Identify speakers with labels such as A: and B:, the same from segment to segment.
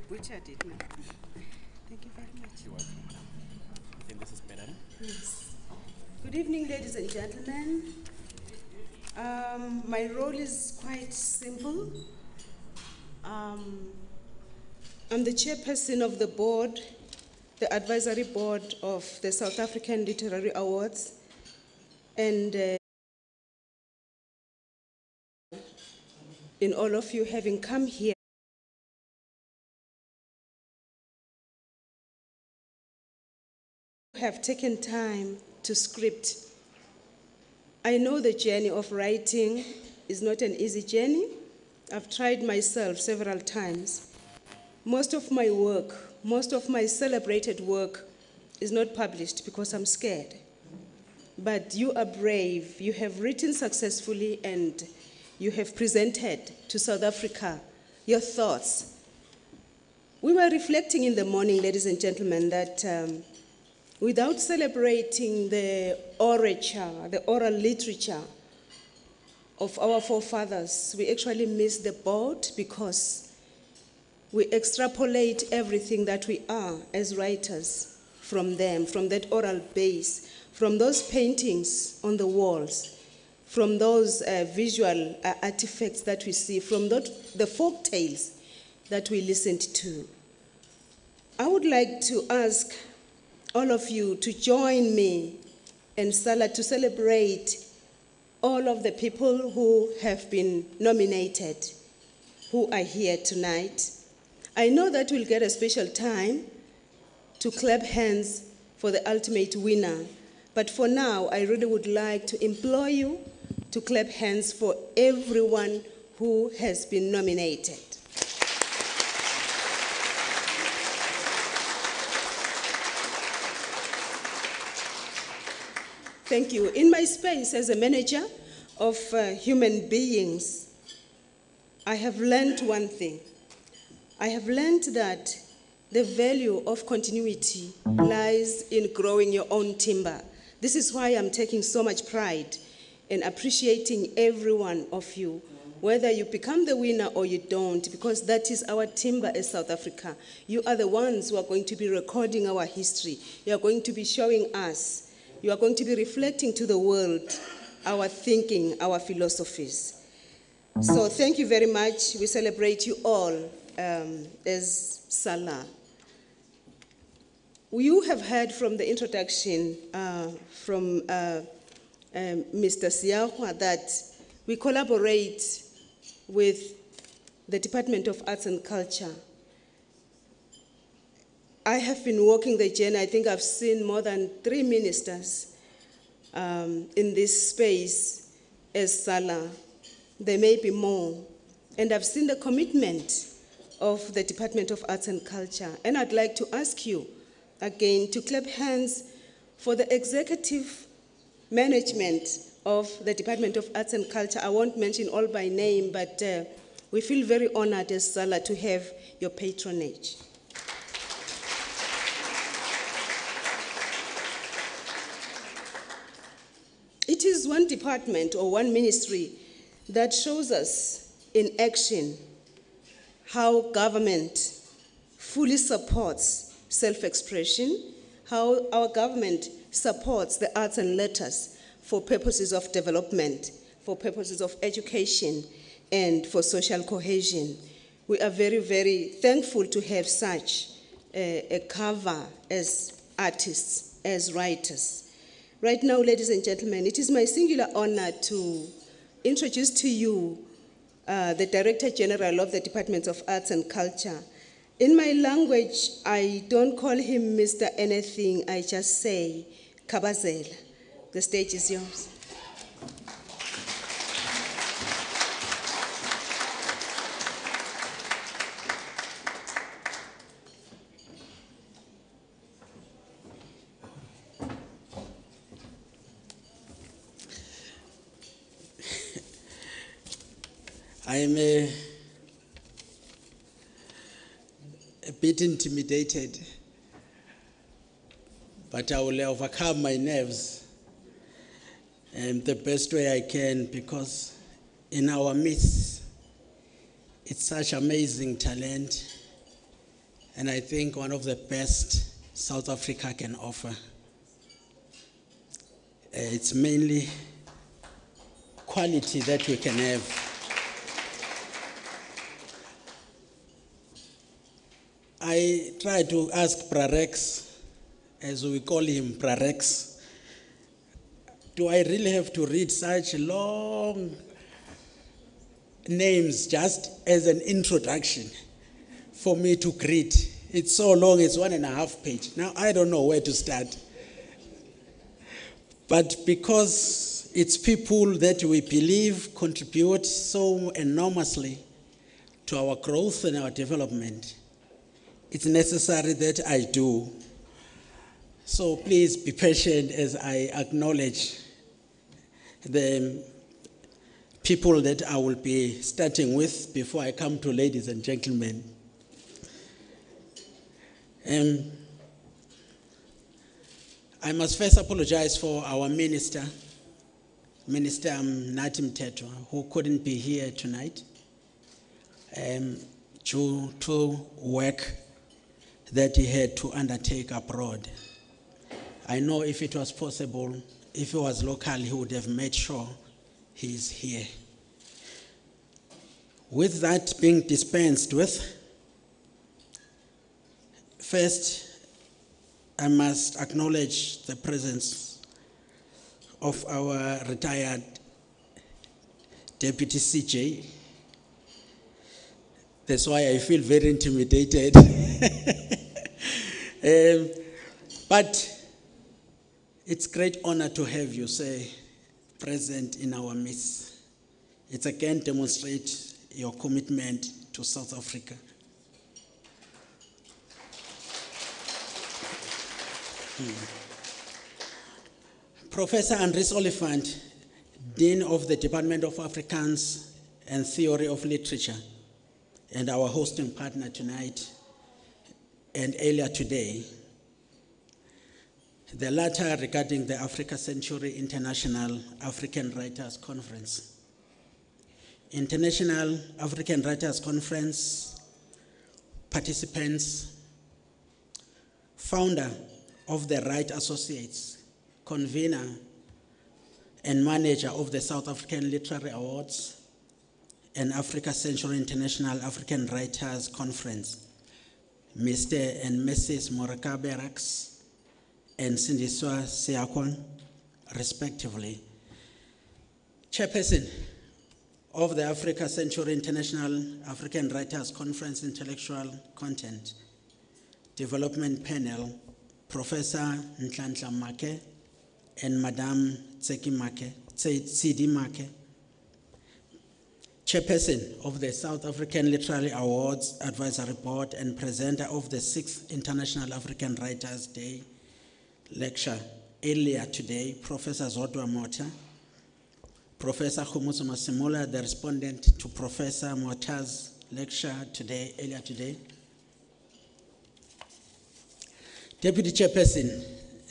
A: butchered it, man. Thank you very much.
B: You're welcome. I think this is better.
A: Yes. Good evening, ladies and gentlemen. My role is quite simple. I'm the chairperson of the board, the advisory board of the South African Literary Awards, and in all of you having come here, have taken time to script. I know the journey of writing is not an easy journey. I've tried myself several times. Most of my work, most of my celebrated work is not published because I'm scared. But you are brave. You have written successfully and you have presented to South Africa your thoughts. We were reflecting in the morning, ladies and gentlemen, that without celebrating the orature, the oral literature of our forefathers, we actually miss the boat because we extrapolate everything that we are as writers from them, from that oral base, from those paintings on the walls, from those visual artifacts that we see, from the folk tales that we listened to. I would like to ask all of you to join me in SALA to celebrate all of the people who have been nominated, who are here tonight. I know that we'll get a special time to clap hands for the ultimate winner, but for now, I really would like to implore you to clap hands for everyone who has been nominated. Thank you. In my space as a manager of human beings, I have learned one thing. I have learned that the value of continuity lies in growing your own timber. This is why I'm taking so much pride in appreciating every one of you, whether you become the winner or you don't, because that is our timber as South Africa. You are the ones who are going to be recording our history. You are going to be showing us. You are going to be reflecting to the world our thinking, our philosophies. So thank you very much. We celebrate you all as SALA. You have heard from the introduction from Mr. Siahwa that we collaborate with the Department of Arts and Culture. I have been walking the journey. I think I've seen more than 3 ministers in this space as SALA. There may be more. And I've seen the commitment of the Department of Arts and Culture. And I'd like to ask you again to clap hands for the executive management of the Department of Arts and Culture. I won't mention all by name, but we feel very honored as SALA to have your patronage. It is one department or one ministry that shows us in action how government fully supports self-expression, how our government supports the arts and letters for purposes of development, for purposes of education, and for social cohesion. We are very, very thankful to have such a cover as artists, as writers. Right now, ladies and gentlemen, it is my singular honor to introduce to you the Director General of the Department of Arts and Culture. In my language, I don't call him Mr. Anything, I just say Kabazela. The stage is yours.
C: I'm a bit intimidated, but I will overcome my nerves the best way I can, because in our midst, it's such amazing talent, and I think one of the best South Africa can offer. It's mainly quality that we can have. I try to ask Prarex, as we call him Prarex, do I really have to read such long names just as an introduction for me to greet? It's so long, it's 1.5 pages. Now I don't know where to start. But because it's people that we believe contribute so enormously to our growth and our development, it's necessary that I do. So please be patient as I acknowledge the people that I will be starting with before I come to ladies and gentlemen. I must first apologize for our Minister Nadine, who couldn't be here tonight due to work that he had to undertake abroad. I know if it was possible, if he was local, he would have made sure he is here. With that being dispensed with, first, I must acknowledge the presence of our retired Deputy CJ. That's why I feel very intimidated. But it's great honor to have you, say, present in our midst. It again demonstrates your commitment to South Africa. Professor Andries Oliphant, Dean of the Department of Afrikaans and Theory of Literature, and our hosting partner tonight and earlier today, the latter regarding the Africa Century International African Writers Conference. International African Writers Conference participants, founder of the Wright Associates, convener and manager of the South African Literary Awards and Africa Century International African Writers Conference, Mr. and Mrs. Morakabe Rax and Sindiswa Siakwan, respectively. Chairperson of the Africa Century International African Writers Conference Intellectual Content Development Panel, Professor Nhlanhla Make and Madame Tsedi Make. Chairperson of the South African Literary Awards Advisory Board and presenter of the 6th International African Writers' Day lecture earlier today, Professor Zodwa Motsa. Professor Khumusu Masimula, the respondent to Professor Motsa's lecture earlier today. Deputy Chairperson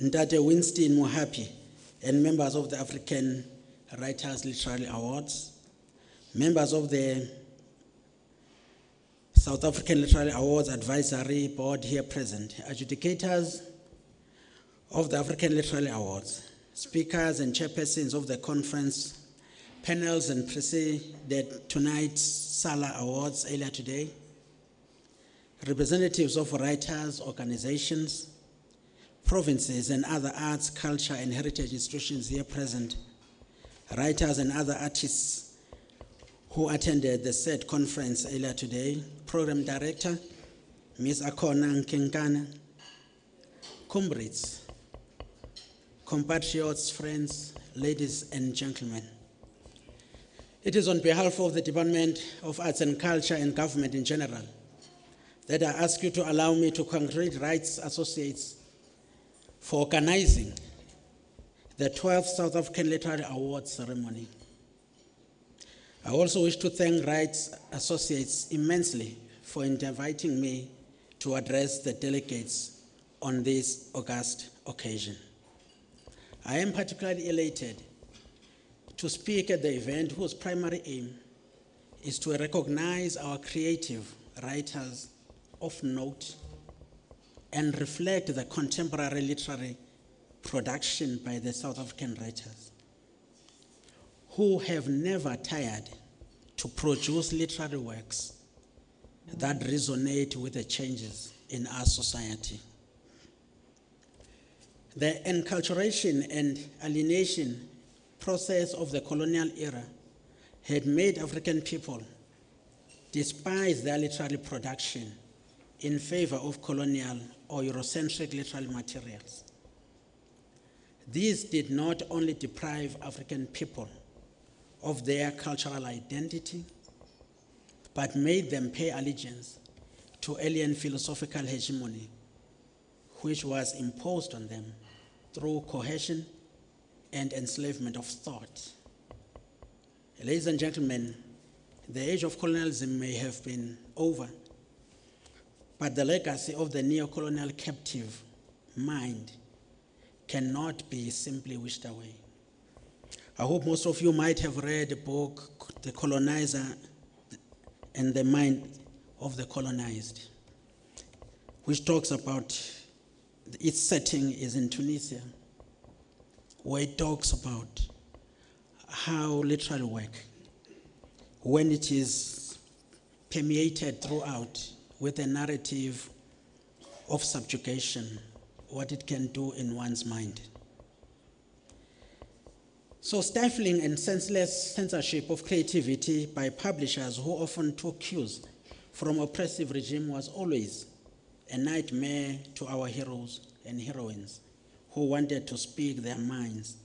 C: Ntate Winston Mohapi and members of the African Writers Literary Awards, members of the South African Literary Awards Advisory Board here present, adjudicators of the African Literary Awards, speakers and chairpersons of the conference, panels and preceded tonight's SALA Awards earlier today, representatives of writers, organizations, provinces and other arts, culture and heritage institutions here present, writers and other artists who attended the said conference earlier today, Program Director, Ms. Akona Nkenkana, comrades, compatriots, friends, ladies and gentlemen. It is on behalf of the Department of Arts and Culture and government in general that I ask you to allow me to congratulate Rights Associates for organizing the 12th South African Literary Awards ceremony. I also wish to thank Rights Associates immensely for inviting me to address the delegates on this august occasion. I am particularly elated to speak at the event whose primary aim is to recognize our creative writers of note and reflect the contemporary literary production by the South African writers, who have never tired to produce literary works that resonate with the changes in our society. The enculturation and alienation process of the colonial era had made African people despise their literary production in favor of colonial or Eurocentric literary materials. These did not only deprive African people of their cultural identity, but made them pay allegiance to alien philosophical hegemony, which was imposed on them through coercion and enslavement of thought. Ladies and gentlemen, the age of colonialism may have been over, but the legacy of the neo-colonial captive mind cannot be simply wished away. I hope most of you might have read the book, The Colonizer and the Mind of the Colonized, which talks about its setting is in Tunisia, where it talks about how literary work, when it is permeated throughout with a narrative of subjugation, what it can do in one's mind. So stifling and senseless censorship of creativity by publishers who often took cues from oppressive regime was always a nightmare to our heroes and heroines who wanted to speak their minds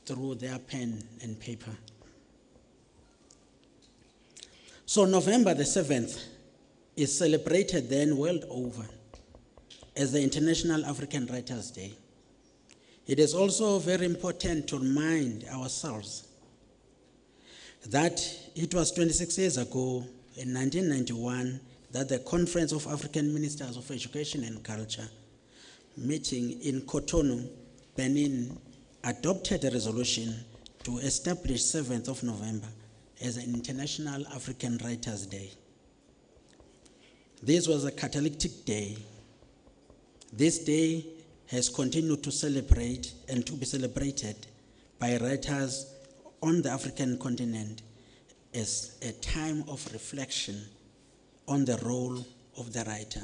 C: through their pen and paper. So November the 7th is celebrated then world over as the International African Writers' Day. It is also very important to remind ourselves that it was 26 years ago, in 1991, that the Conference of African Ministers of Education and Culture, meeting in Cotonou, Benin, adopted a resolution to establish 7th of November as an International African Writers' Day. This was a catalytic day. This day has continued to celebrate and to be celebrated by writers on the African continent as a time of reflection on the role of the writer.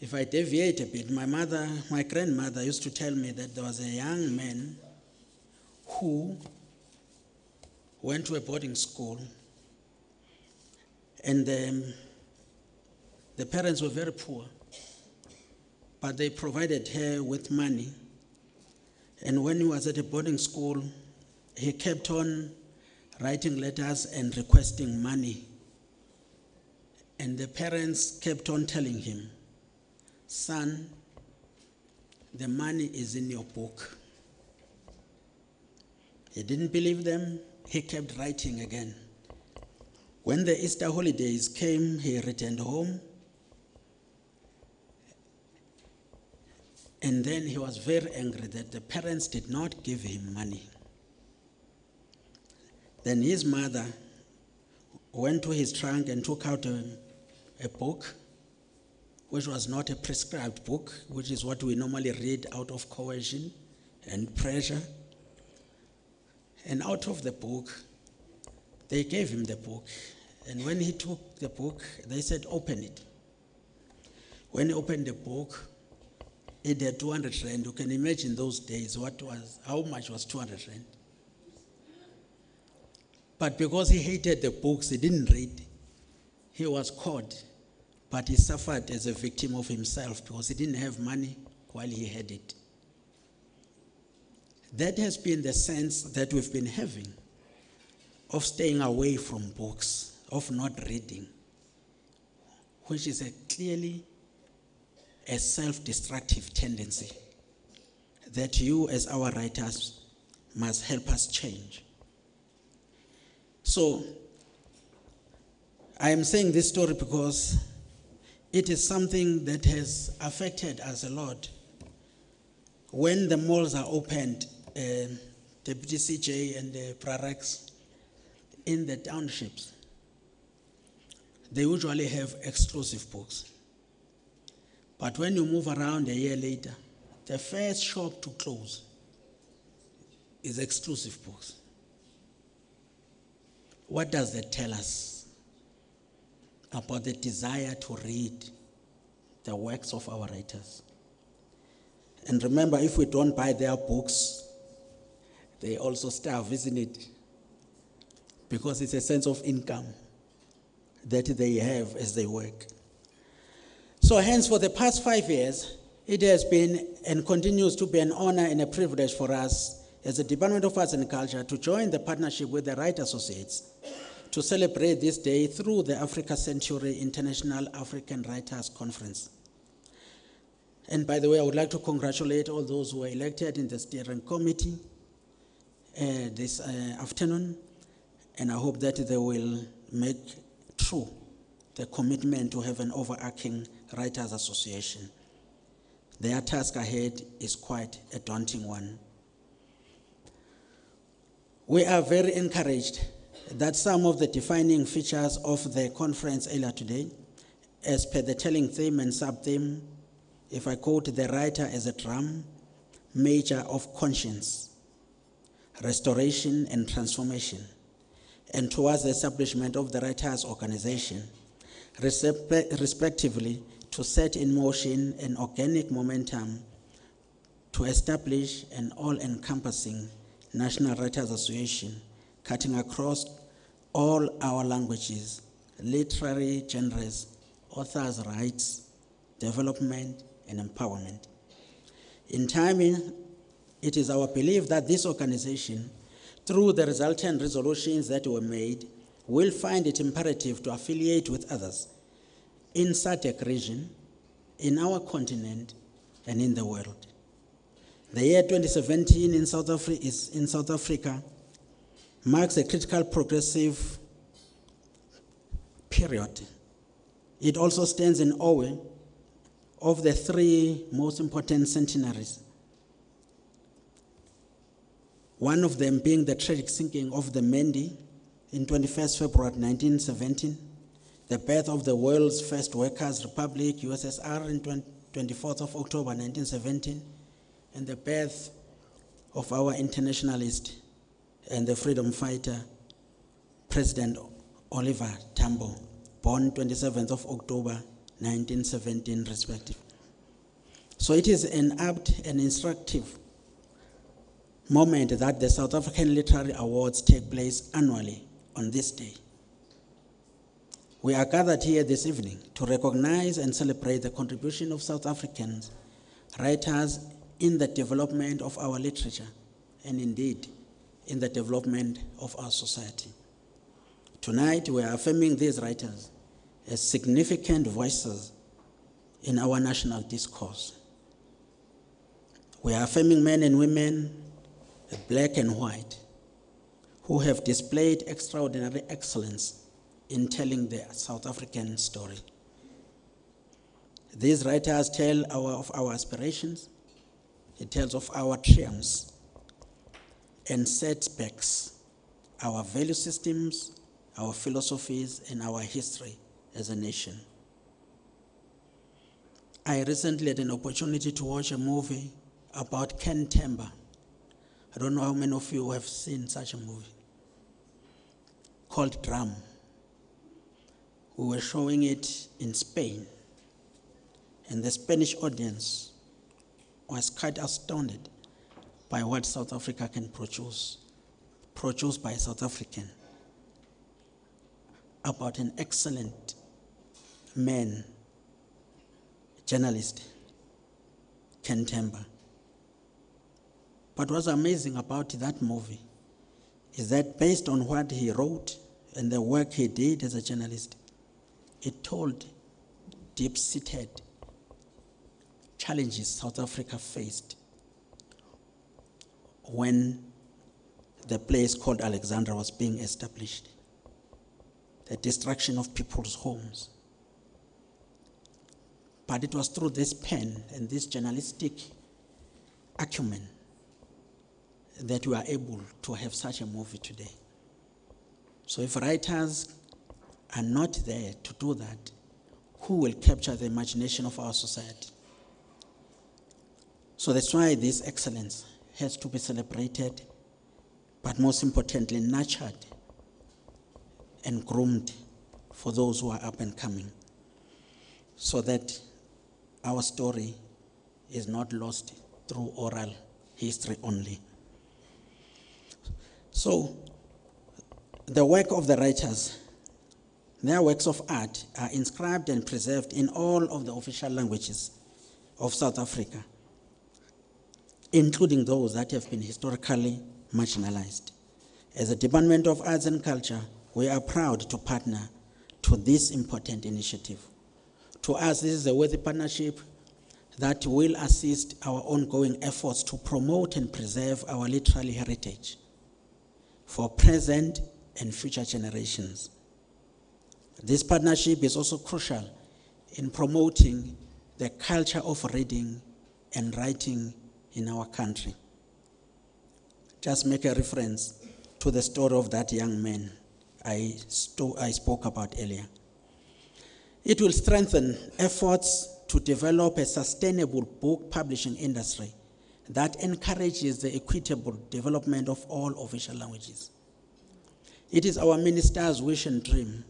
C: If I deviate a bit, my grandmother used to tell me that there was a young man who went to a boarding school, and the parents were very poor, but they provided her with money. And when he was at a boarding school, he kept on writing letters and requesting money. And the parents kept on telling him, "Son, the money is in your book." He didn't believe them. He kept writing again. When the Easter holidays came, he returned home. And then he was very angry that the parents did not give him money. Then his mother went to his trunk and took out a book, which was not a prescribed book, which is what we normally read out of coercion and pressure. And out of the book, they gave him the book. And when he took the book, they said, "Open it." When he opened the book, it had 200 rand. You can imagine those days, how much was 200 rand? But because he hated the books, he didn't read. He was caught, but he suffered as a victim of himself because he didn't have money while he had it. That has been the sense that we've been having of staying away from books, of not reading, which is clearly a self-destructive tendency that you as our writers must help us change. So I am saying this story because it is something that has affected us a lot. When the malls are opened, the BTCJ and the Prarex in the townships, they usually have exclusive books. But when you move around a year later, the first shop to close is exclusive books. What does that tell us about the desire to read the works of our writers? And remember, if we don't buy their books, they also starve, isn't it? Because it's a sense of income that they have as they work. So hence, for the past 5 years, it has been and continues to be an honor and a privilege for us as the Department of Arts and Culture to join the partnership with the Writers Associates to celebrate this day through the Africa Century International African Writers Conference. And by the way, I would like to congratulate all those who were elected in the steering committee this afternoon, and I hope that they will make true the commitment to have an overarching Writers Association. Their task ahead is quite a daunting one. We are very encouraged that some of the defining features of the conference earlier today, as per the telling theme and sub-theme, if I quote the writer as a drum major of conscience, restoration and transformation, and towards the establishment of the Writers' Organization, respectively, to set in motion an organic momentum to establish an all-encompassing National Writers Association, cutting across all our languages, literary genres, authors' rights, development, and empowerment. In time, it is our belief that this organization, through the resultant resolutions that were made, will find it imperative to affiliate with others in SADC region, in our continent, and in the world. The year 2017 in South Africa marks a critical progressive period. It also stands in awe of the 3 most important centenaries. One of them being the tragic sinking of the Mendi in 21st February 1917, the birth of the world's first workers' republic, USSR, in 24th of October 1917, and the birth of our internationalist and the freedom fighter, President Oliver Tambo, born 27th of October 1917, respectively. So it is an apt and instructive moment that the South African Literary Awards take place annually on this day. We are gathered here this evening to recognize and celebrate the contribution of South African writers in the development of our literature, and indeed in the development of our society. Tonight, we are affirming these writers as significant voices in our national discourse. We are affirming men and women, black and white, who have displayed extraordinary excellence in telling the South African story. These writers tell of our aspirations, it tells of our triumphs and setbacks, our value systems, our philosophies, and our history as a nation. I recently had an opportunity to watch a movie about Ken Temba. I don't know how many of you have seen such a movie, called Drum. We were showing it in Spain, and the Spanish audience was quite astounded by what South Africa can produce, produced by a South African, about an excellent man, journalist, Ken Temba. But what's amazing about that movie is that based on what he wrote and the work he did as a journalist, it told deep-seated challenges South Africa faced when the place called Alexandra was being established, the destruction of people's homes. But it was through this pen and this journalistic acumen that we are able to have such a movie today. So if writers are not there to do that, who will capture the imagination of our society. So that's why this excellence has to be celebrated, but most importantly, nurtured and groomed for those who are up and coming, so that our story is not lost through oral history only. So, the work of the writers, their works of art are inscribed and preserved in all of the official languages of South Africa, including those that have been historically marginalized. As a Department of Arts and Culture, we are proud to partner to this important initiative. To us, this is a worthy partnership that will assist our ongoing efforts to promote and preserve our literary heritage for present and future generations. This partnership is also crucial in promoting the culture of reading and writing in our country. Just make a reference to the story of that young man I spoke about earlier. It will strengthen efforts to develop a sustainable book publishing industry that encourages the equitable development of all official languages. It is our minister's wish and dream.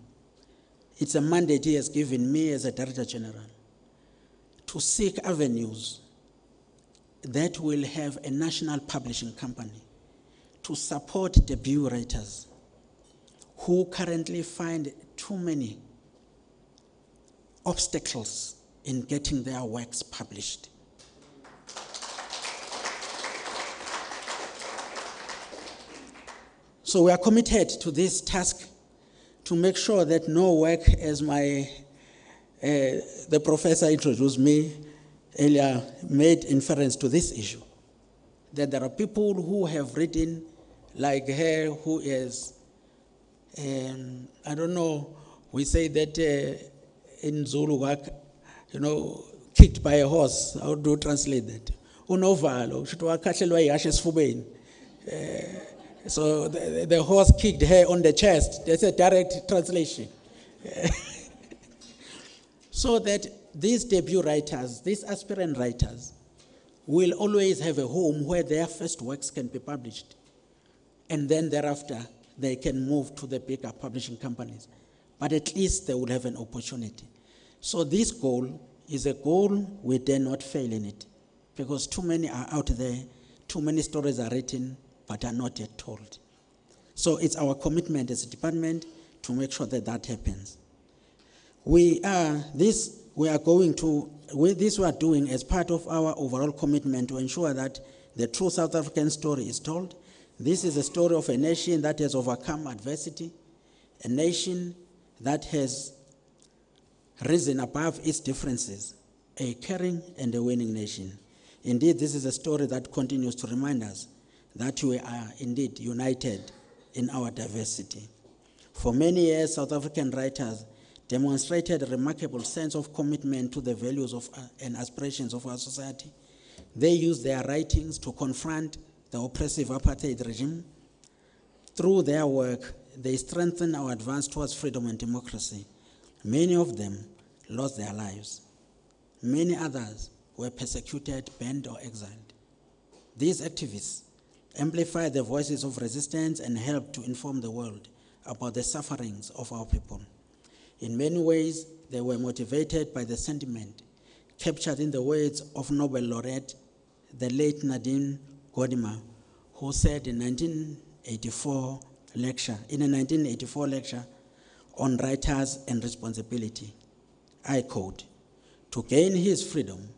C: It's a mandate he has given me as a Director General to seek avenues that will have a national publishing company to support debut writers who currently find too many obstacles in getting their works published. So we are committed to this task to make sure that no work, as the professor introduced me earlier, made inference to this issue, that there are people who have written, like her, who is, I don't know, we say that in Zulu work, kicked by a horse. How do you translate that? Unovalo, so the horse kicked her on the chest. That's a direct translation. So that these debut writers, these aspirant writers, will always have a home where their first works can be published. And then thereafter, they can move to the bigger publishing companies. But at least they will have an opportunity. So this goal is a goal we dare not fail in it, because too many are out there, too many stories are written, but are not yet told. So it's our commitment as a department to make sure that that happens. We are doing as part of our overall commitment to ensure that the true South African story is told. This is a story of a nation that has overcome adversity, a nation that has risen above its differences, a caring and a winning nation. Indeed, this is a story that continues to remind us that we are indeed united in our diversity. For many years, South African writers demonstrated a remarkable sense of commitment to the values of and aspirations of our society. They used their writings to confront the oppressive apartheid regime. Through their work, they strengthened our advance towards freedom and democracy. Many of them lost their lives. Many others were persecuted, banned, or exiled. These activists amplified the voices of resistance and helped to inform the world about the sufferings of our people. In many ways, they were motivated by the sentiment captured in the words of Nobel laureate, the late Nadine Gordimer, who said in a 1984 lecture on writers and responsibility, I quote, "To gain his freedom,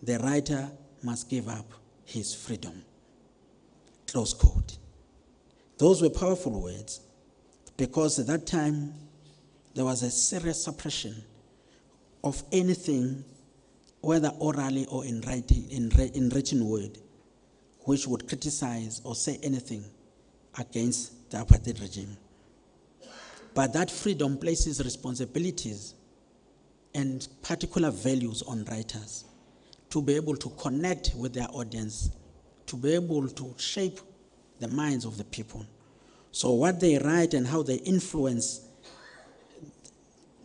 C: the writer must give up his freedom." Close quote. Those were powerful words, because at that time there was a serious suppression of anything, whether orally or in writing, in written word, which would criticize or say anything against the apartheid regime. But that freedom places responsibilities and particular values on writers to be able to connect with their audience, to be able to shape the minds of the people. So what they write and how they influence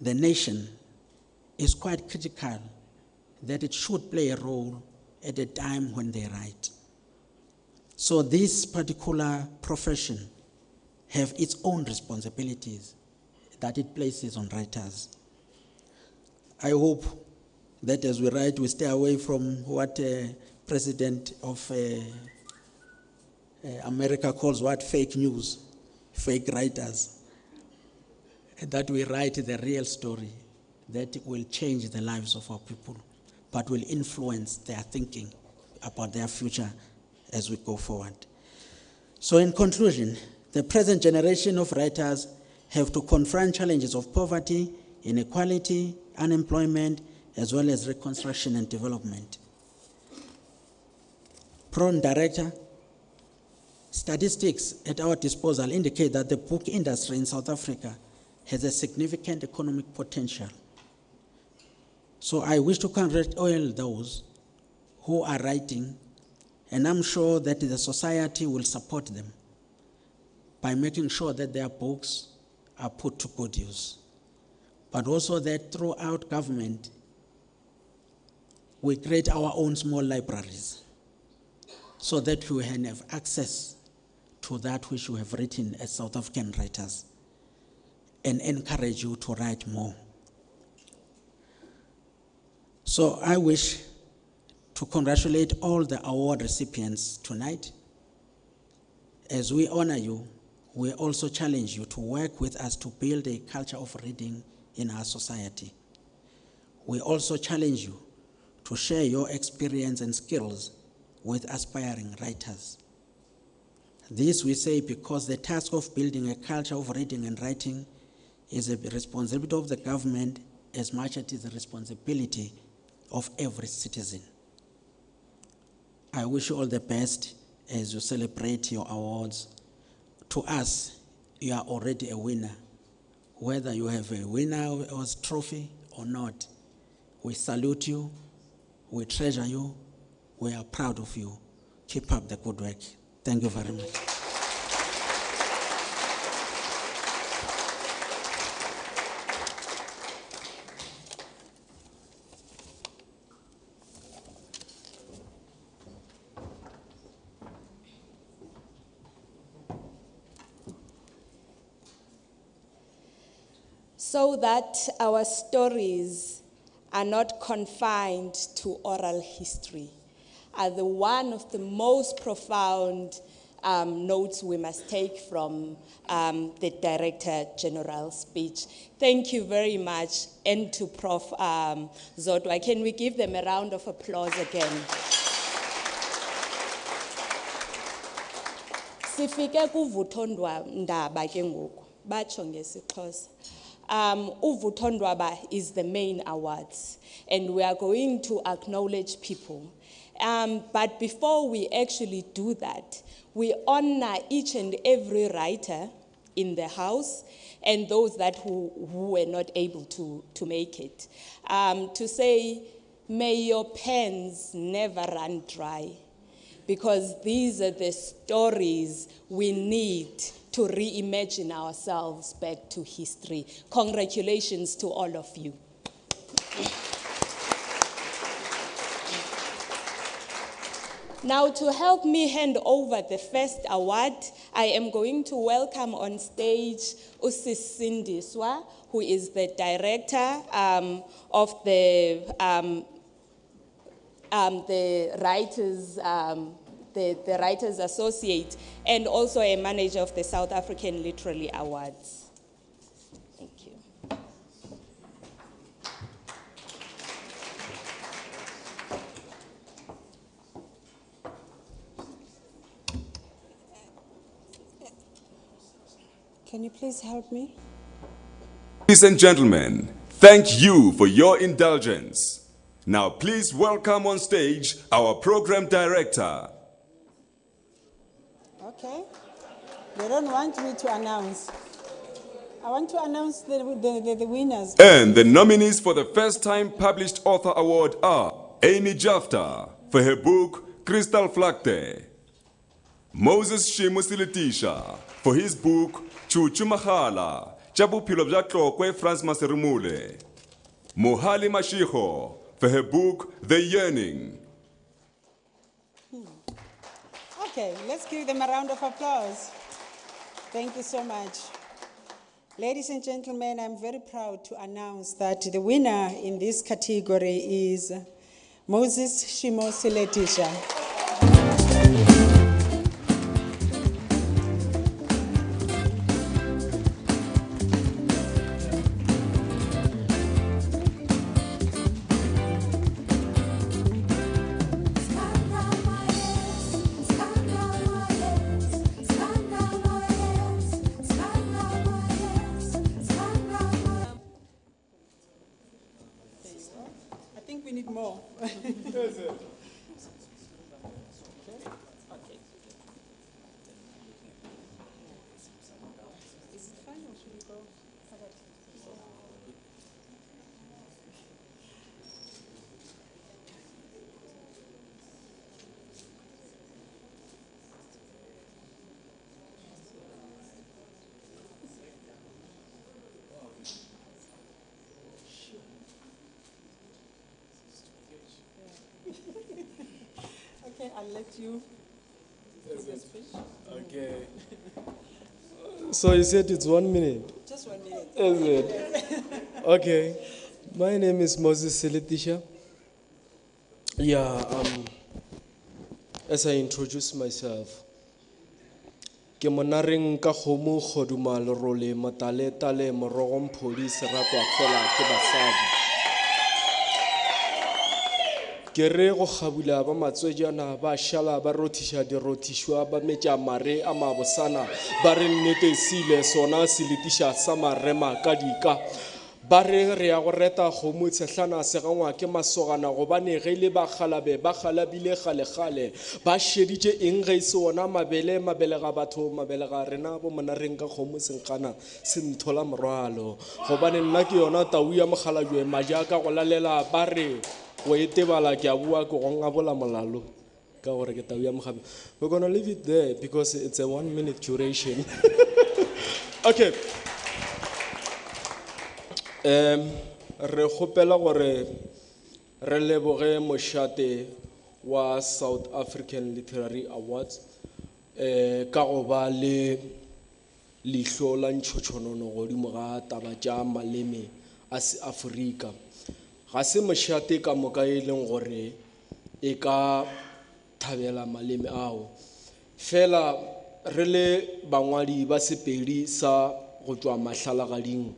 C: the nation is quite critical that it should play a role at a time when they write. So this particular profession have its own responsibilities that it places on writers. I hope that as we write, we stay away from what President of America calls what fake news, fake writers, and that we write the real story that will change the lives of our people, but will influence their thinking about their future as we go forward. So in conclusion, the present generation of writers have to confront challenges of poverty, inequality, unemployment, as well as reconstruction and development. Prone Director, statistics at our disposal indicate that the book industry in South Africa has a significant economic potential. So I wish to congratulate all those who are writing, and I'm sure that the society will support them by making sure that their books are put to good use. But also that throughout government, we create our own small libraries so that we can have access to that which we have written as South African writers and encourage you to write more. So I wish to congratulate all the award recipients tonight. As we honor you, we also challenge you to work with us to build a culture of reading in our society. We also challenge you to share your experience and skills with aspiring writers. This we say because the task of building a culture of reading and writing is a responsibility of the government as much as it is a responsibility of every citizen. I wish you all the best as you celebrate your awards. To us, you are already a winner. Whether you have a winner's trophy or not, we salute you, we treasure you, we are proud of you. Keep up the good work. Thank you very much.
D: So that our stories are not confined to oral history, are the one of the most profound notes we must take from the Director General's speech. Thank you very much, and to Prof Zodwa. Can we give them a round of applause again? Sifike kuvuthondwa ndaba ke ngoku batsho ngesixhosa. Uvuthondwaba is the main awards, and we are going to acknowledge people. But before we actually do that, we honor each and every writer in the house and those that who were not able to make it. To say, may your pens never run dry, because these are the stories we need to reimagine ourselves back to history. Congratulations to all of you. Now, to help me hand over the first award, I am going to welcome on stage Usis Sindiswa, who is the director of the Writers Associate, and also a manager of the South African Literary Awards. Thank you.
A: Can you please help me?
E: Ladies and gentlemen, thank you for your indulgence. Now please welcome on stage our program director.
F: Okay. They don't want me to announce. I want to announce the winners.
E: And the nominees for the first time published author award are Amy Jafta for her book Crystal Flakte, Moses Shimusilitisha for his book Chuchu Mahala, Chabuphilo bja Tlokwe Franz Maserumule, Mohali Mashiko for her book, The Yearning.
F: Okay, let's give them a round of applause. Thank you so much. Ladies and gentlemen, I'm very proud to announce that the winner in this category is Moses Shimo Siletisha. I think we need more. Okay, I'll let you give the speech.
G: Okay. So you said it's 1 minute?
F: Just 1 minute.
G: Is it? Okay. My name is Moses Seletisha. Yeah, as I introduce myself, ke monareng ka kgomo kgoduma lerole matale tale morogo mphodi seratwa fela ke basadi. Ke re go kgabula ba matswejana ba šala ba rothiša dirothišwa ba metša mare a mabosana ba re nnete sile sona se letiša sa marema ka dika ba re re ya go reta kgomo tshehlana segangwa ke masogana gobane ge le ba kgalabile kgale-kgale ba šeditše eng ge se ona mabele ga batho mabele ga rena bo monareng ka kgomo senkgana se nthola morwalo gobane nna ke yona tau ya mokgalajwe majaka go lalela ba re go etebala ke a bua ke gonga bola molalo ka gore ke tau ya mogabe. We're going to leave it there because it's a 1 minute duration. Okay. Re kgopela gore re leboge mošate wa South African Literary Awards ka go ba le lihlo la ntšhotšhonono godimo ga taba tša maleme a se-Afrika. Ga se mošate ka moka e leng gore e ka thabela maleme ao. Fela re le bangwadi ba sepedi sa go tšwa mahlalagading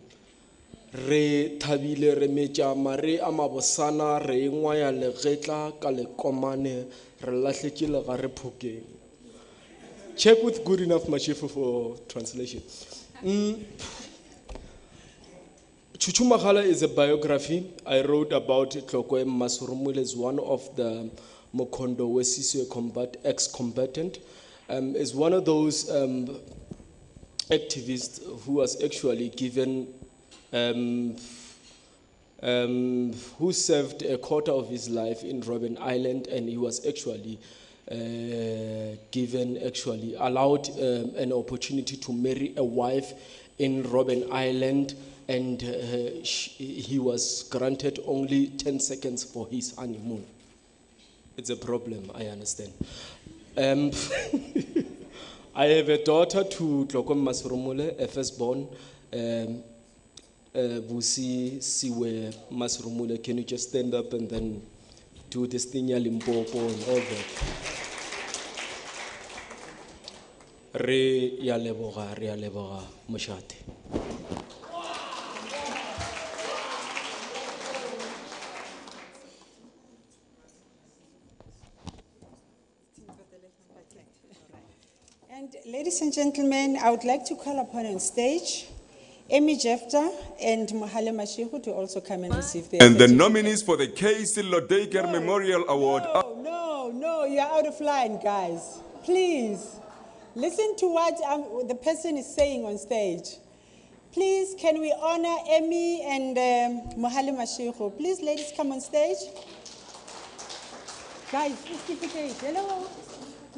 G: re thabile re metša mare a mabosana re ngwaya legetla ka lekomane re lahletše legare phokeng. Check with good enough Mashifo for translation. Chuchumagala is a biography I wrote about. Tlokwe Masurumule is one of the Mokondo Wesiswe ex-combatant. Is one of those activists who was actually given, who served a quarter of his life in Robben Island, and he was actually allowed an opportunity to marry a wife in Robben Island, and he was granted only 10 seconds for his honeymoon. It's a problem, I understand. I have a daughter to Tlokom Masrumule, a firstborn, Busi Siwe Masrumule. Can you just stand up and then do this thing, Limpopo and all that? Re ya leboga, mošate.
F: And ladies and gentlemen, I would like to call upon on stage Amy Jefta and Mohale Mashihu to also come and receive their
E: And the
F: certificate.
E: nominees for the Quesillo Daycare Memorial Award are...
F: No, you're out of line, guys. Please, listen to what the person is saying on stage. Please, can we honor Amy and Mohale Mashihu? Please, ladies, come on stage. Guys, certificate, hello.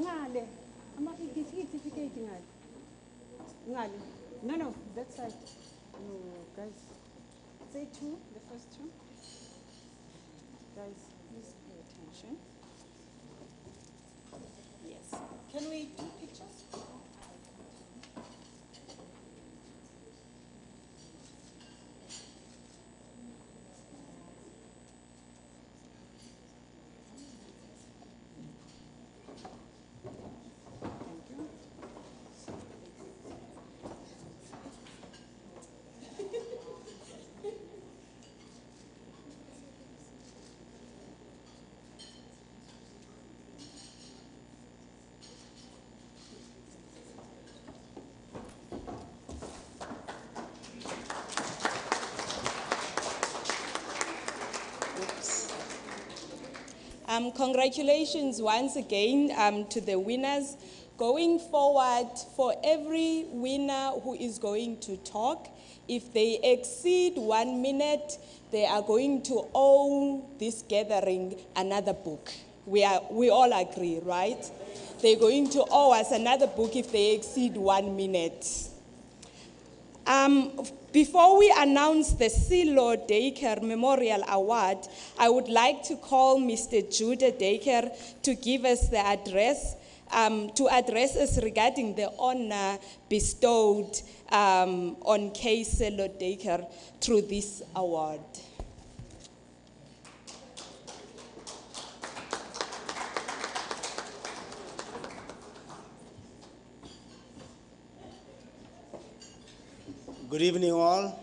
F: Ngale. Certificate, Ngale. No, that side. No, guys. say two, the first two. Guys, please pay attention. Yes. Can we do pictures?
D: Congratulations once again to the winners. Going forward, for every winner who is going to talk, if they exceed 1 minute, they are going to owe this gathering another book. We all agree, right? They're going to owe us another book if they exceed 1 minute. Before we announce the SALA Daycare Memorial Award, I would like to call Mr. Judah Daycare to give us the address, to address us regarding the honor bestowed on Quesillo Daycare through this award.
H: Good evening, all.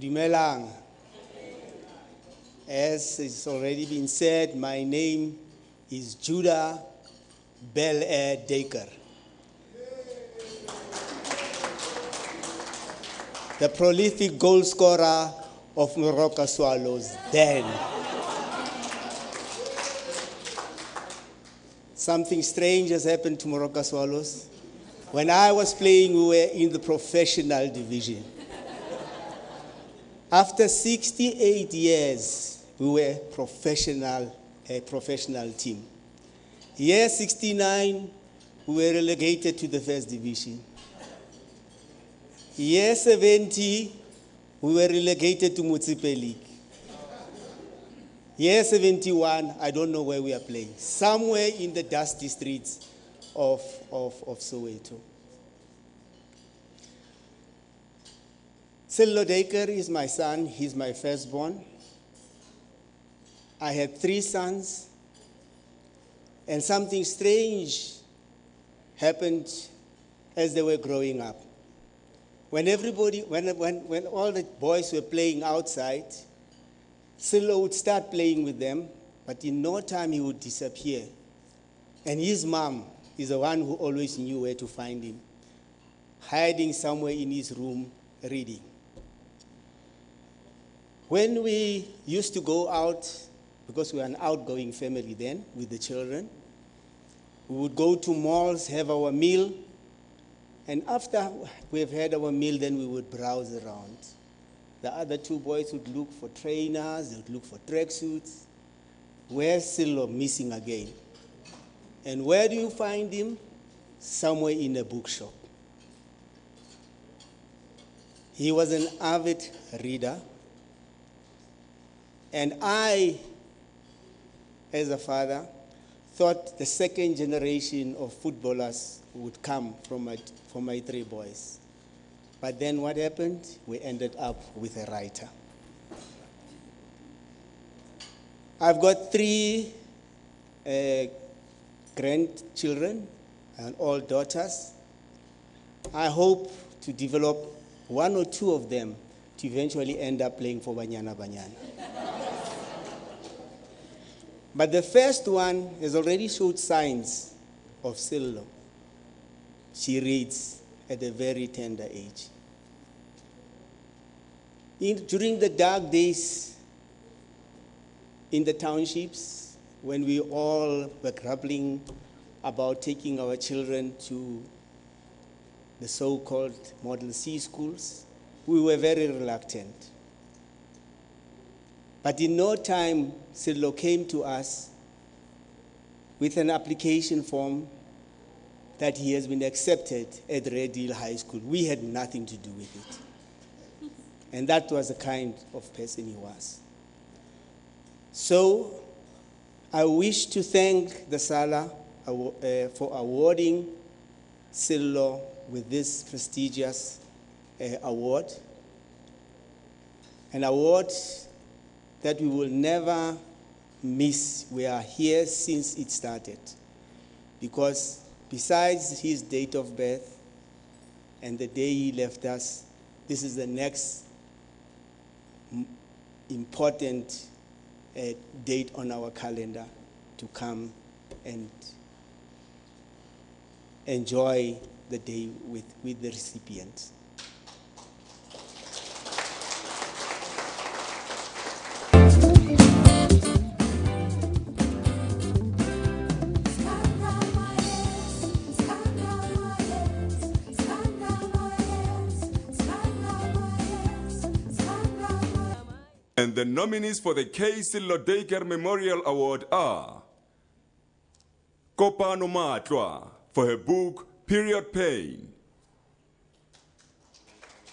H: Dumelang. As it's already been said, my name is Judah Bel Air Daycare. The prolific goal scorer of Morocco Swallows then. Something strange has happened to Morocco Swallows. When I was playing, we were in the professional division. After 68 years, we were a professional team. Year 69, we were relegated to the first division. Year 70, we were relegated to Mutsipe League. Year 71, I don't know where we are playing. Somewhere in the dusty streets of Soweto. Quesillo Daycare is my son. He's my firstborn. I had 3 sons, and something strange happened as they were growing up. When all the boys were playing outside, Quesillo would start playing with them, but in no time he would disappear. And his mom is the one who always knew where to find him, hiding somewhere in his room, reading. When we used to go out, because we were an outgoing family then with the children, we would go to malls, have our meal, and after we've had our meal, then we would browse around. The other 2 boys would look for trainers, they would look for tracksuits. Where's Quesillo? Missing again. And where do you find him? Somewhere in a bookshop. He was an avid reader. And I, as a father, thought the second generation of footballers would come from my 3 boys. But then what happened? We ended up with a writer. I've got 3 grandchildren and all daughters. I hope to develop 1 or 2 of them to eventually end up playing for Banyana Banyana. But the first one has already showed signs of Quesillo. She reads at a very tender age. During the dark days in the townships, when we all were grappling about taking our children to the so-called Model C schools, we were very reluctant. But in no time, Quesillo came to us with an application form that he has been accepted at Red Hill High School. We had nothing to do with it. And that was the kind of person he was. So I wish to thank the SALA for awarding Quesillo with this prestigious award. An award that we will never miss. We are here since it started. Because besides his date of birth and the day he left us, this is the next important date on our calendar to come and enjoy the day with the recipients.
E: And the nominees for the Quesillo Daycare Memorial Award are Kopano Matlwa for her book Period Pain,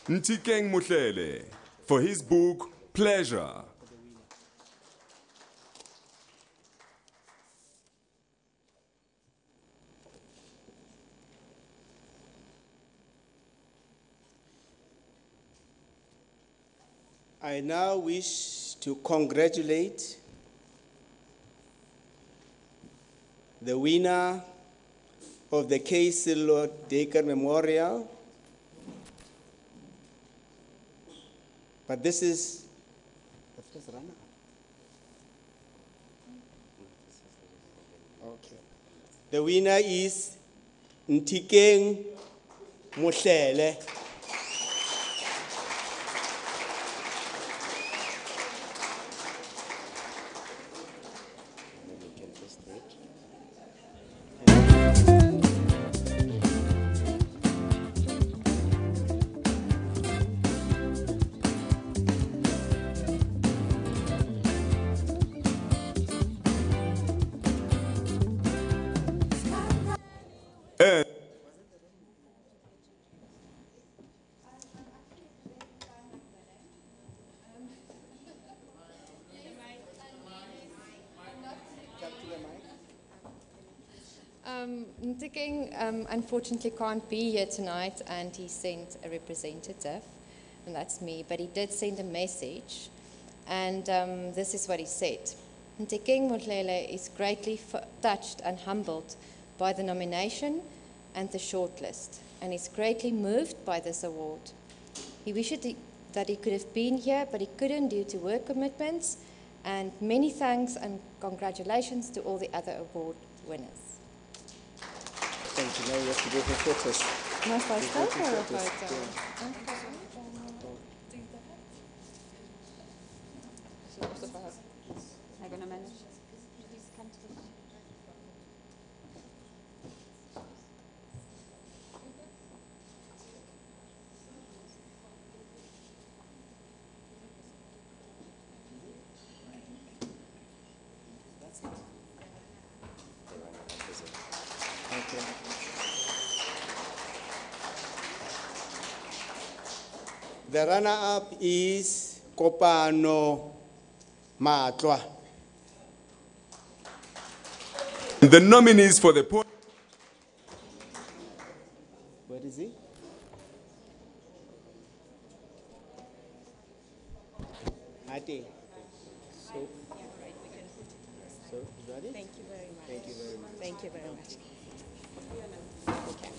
E: Ntikeng Mutlele for his book Pleasure,
H: I now wish to congratulate the winner of the Quesillo Daycare Memorial. But this is okay. The winner is Ntikeng Mutlele.
I: Ntikeng unfortunately can't be here tonight, and he sent a representative, and that's me, but he did send a message, and this is what he said. Ntikeng Mutlele is greatly touched and humbled by the nomination and the shortlist, and is greatly moved by this award. He wished that he could have been here, but he couldn't due to work commitments, and many thanks and congratulations to all the other award winners.
H: Thank you. Now we have to go for photos.
I: My first
H: Go for
I: photo or
H: photos,
I: photo?
H: yeah.
F: Are you going to manage?
H: Okay. The runner-up is Kopano Matlwa.
E: The nominees for the
H: Where is he? Ate. So, is that it?
D: Thank you very much.
H: Thank you very much.
D: Thank you very much. Okay.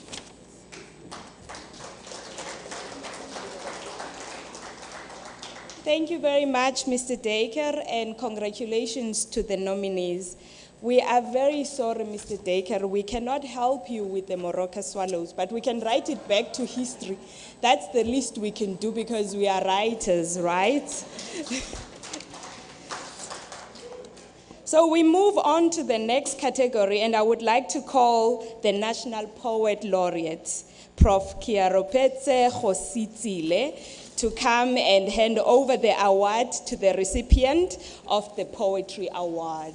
D: Thank you very much, Mr. Daycare, and congratulations to the nominees. We are very sorry, Mr. Daycare. We cannot help you with the Moroka Swallows, but we can write it back to history. That's the least we can do because we are writers, right? So we move on to the next category, and I would like to call the National Poet Laureate, Prof Chairpersons to come and hand over the award to the recipient of the Poetry Award.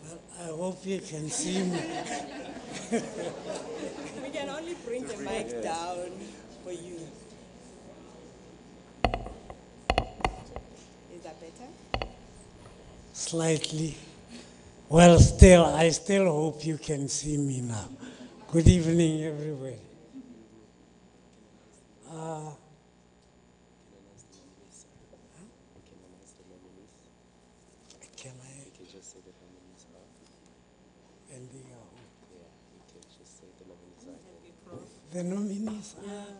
C: Well, I hope
J: you can see me.
D: We can only bring the mic down for you. Is that better?
J: Slightly. Well, I still hope you can see me now. Good evening, everybody. Can I? You can just say the nominees are. And they are who? Yeah, you can just say the nominees are. The nominees are.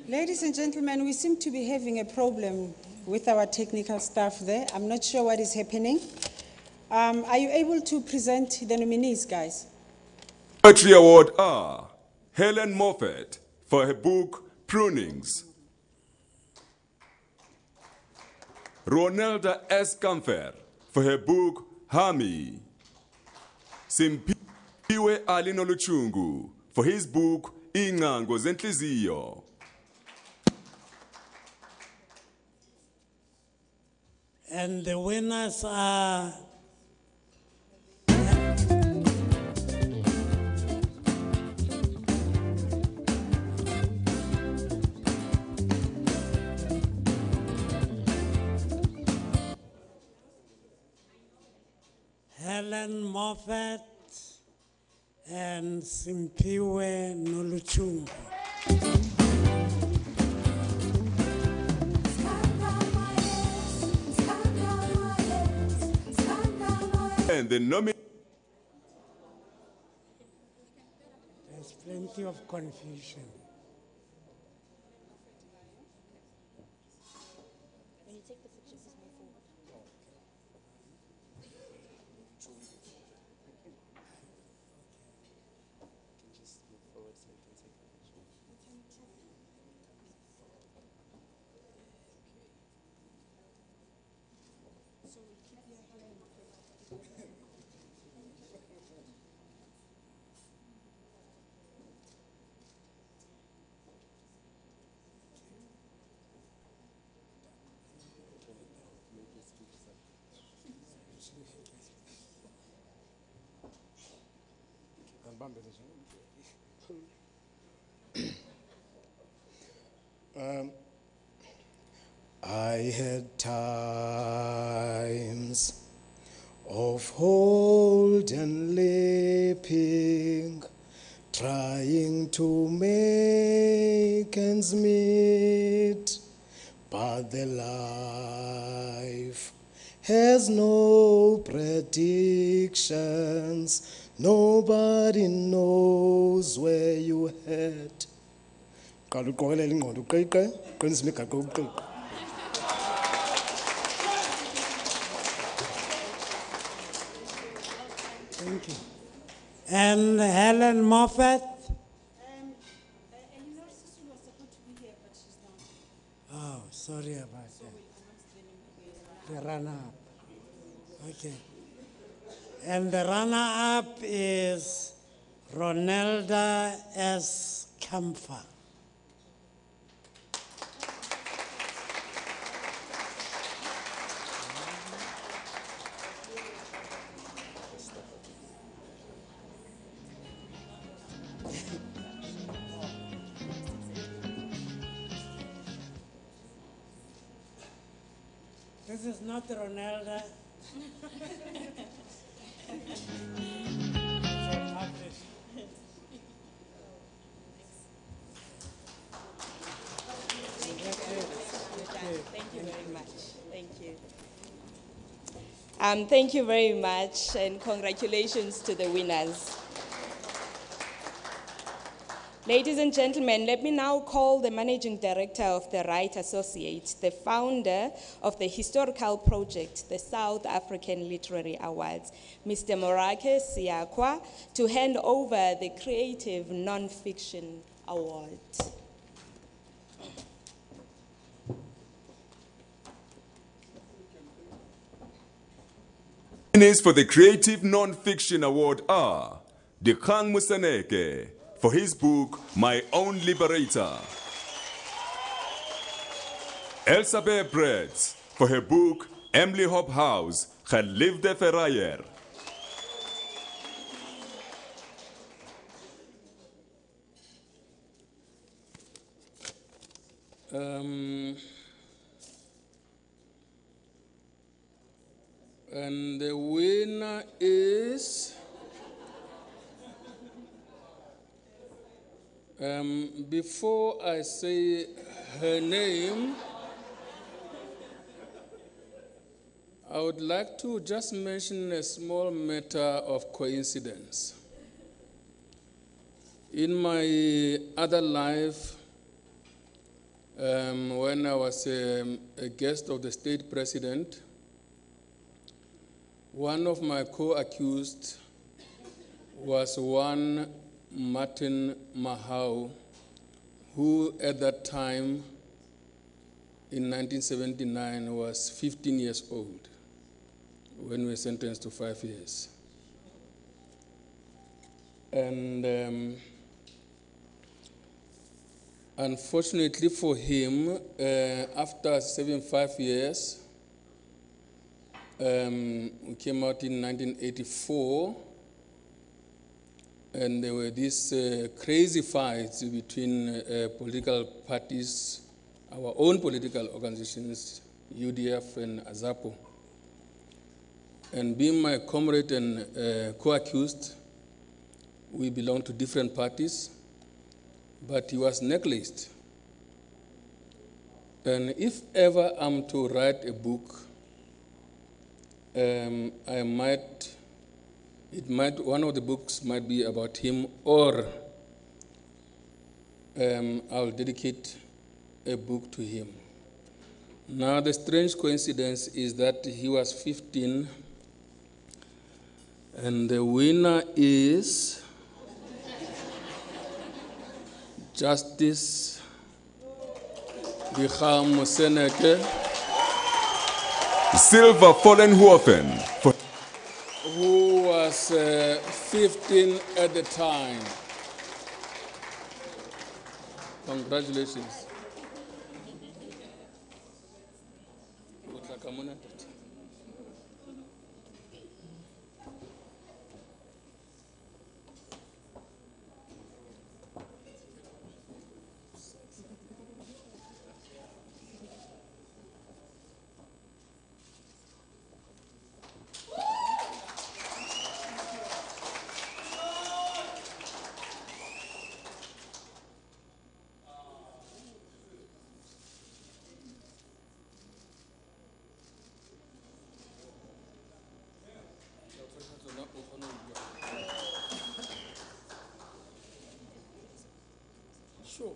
F: Ladies and gentlemen, we seem to be having a problem with our technical staff there. I'm not sure what is happening. Are you able to present the nominees, guys?
E: Poetry Award are Helen Moffat for her book Prunings, Ronelda S. Kamfer for her book Hami, Simpiwe Alino Luchungu for his book Ingango Zenhliziyo,
J: And the winners are Helen Moffat and Simpiwe Noluchungu.
E: and the nominee.
J: There's plenty of confusion.
K: I had times of hold and leaping, trying to make ends meet, but the life has no predictions. Nobody knows where you head. Thank
J: you. And Helen Moffat? Oh, sorry about that. The runner-up. Okay. And the runner-up is Ronelda S. Kamfer. This is not Ronelda.
D: Thank you very much. Thank you. Thank you very much, and congratulations to the winners. Ladies and gentlemen, let me now call the Managing Director of the Right Associates, the founder of the historical project, the South African Literary Awards, Mr. Morake Siakwa, to hand over the Creative Nonfiction Award.
E: Nominees for the Creative Nonfiction Award are Dikgang Moseneke for his book, My Own Liberator, Elsabe Bretz for her book, Emily Hop House, Geliefde Verraaier,
L: And the winner is before I say her name, I would like to just mention a small matter of coincidence. In my other life, when I was a guest of the state president, one of my co-accused was one Martin Mahau, who at that time, in 1979, was 15 years old when we were sentenced to 5 years. And unfortunately for him, after serving 5 years, we came out in 1984, and there were these crazy fights between political parties, our own political organizations, UDF and AZAPO. And being my comrade and co-accused, we belonged to different parties, but he was necklaced. And if ever I'm to write a book, one of the books might be about him, or I'll dedicate a book to him. Now, the strange coincidence is that he was 15, and the winner is Justice Dikgang Moseneke,
E: Silver Vollenhoven,
L: who was 15 at the time. Congratulations. Sure.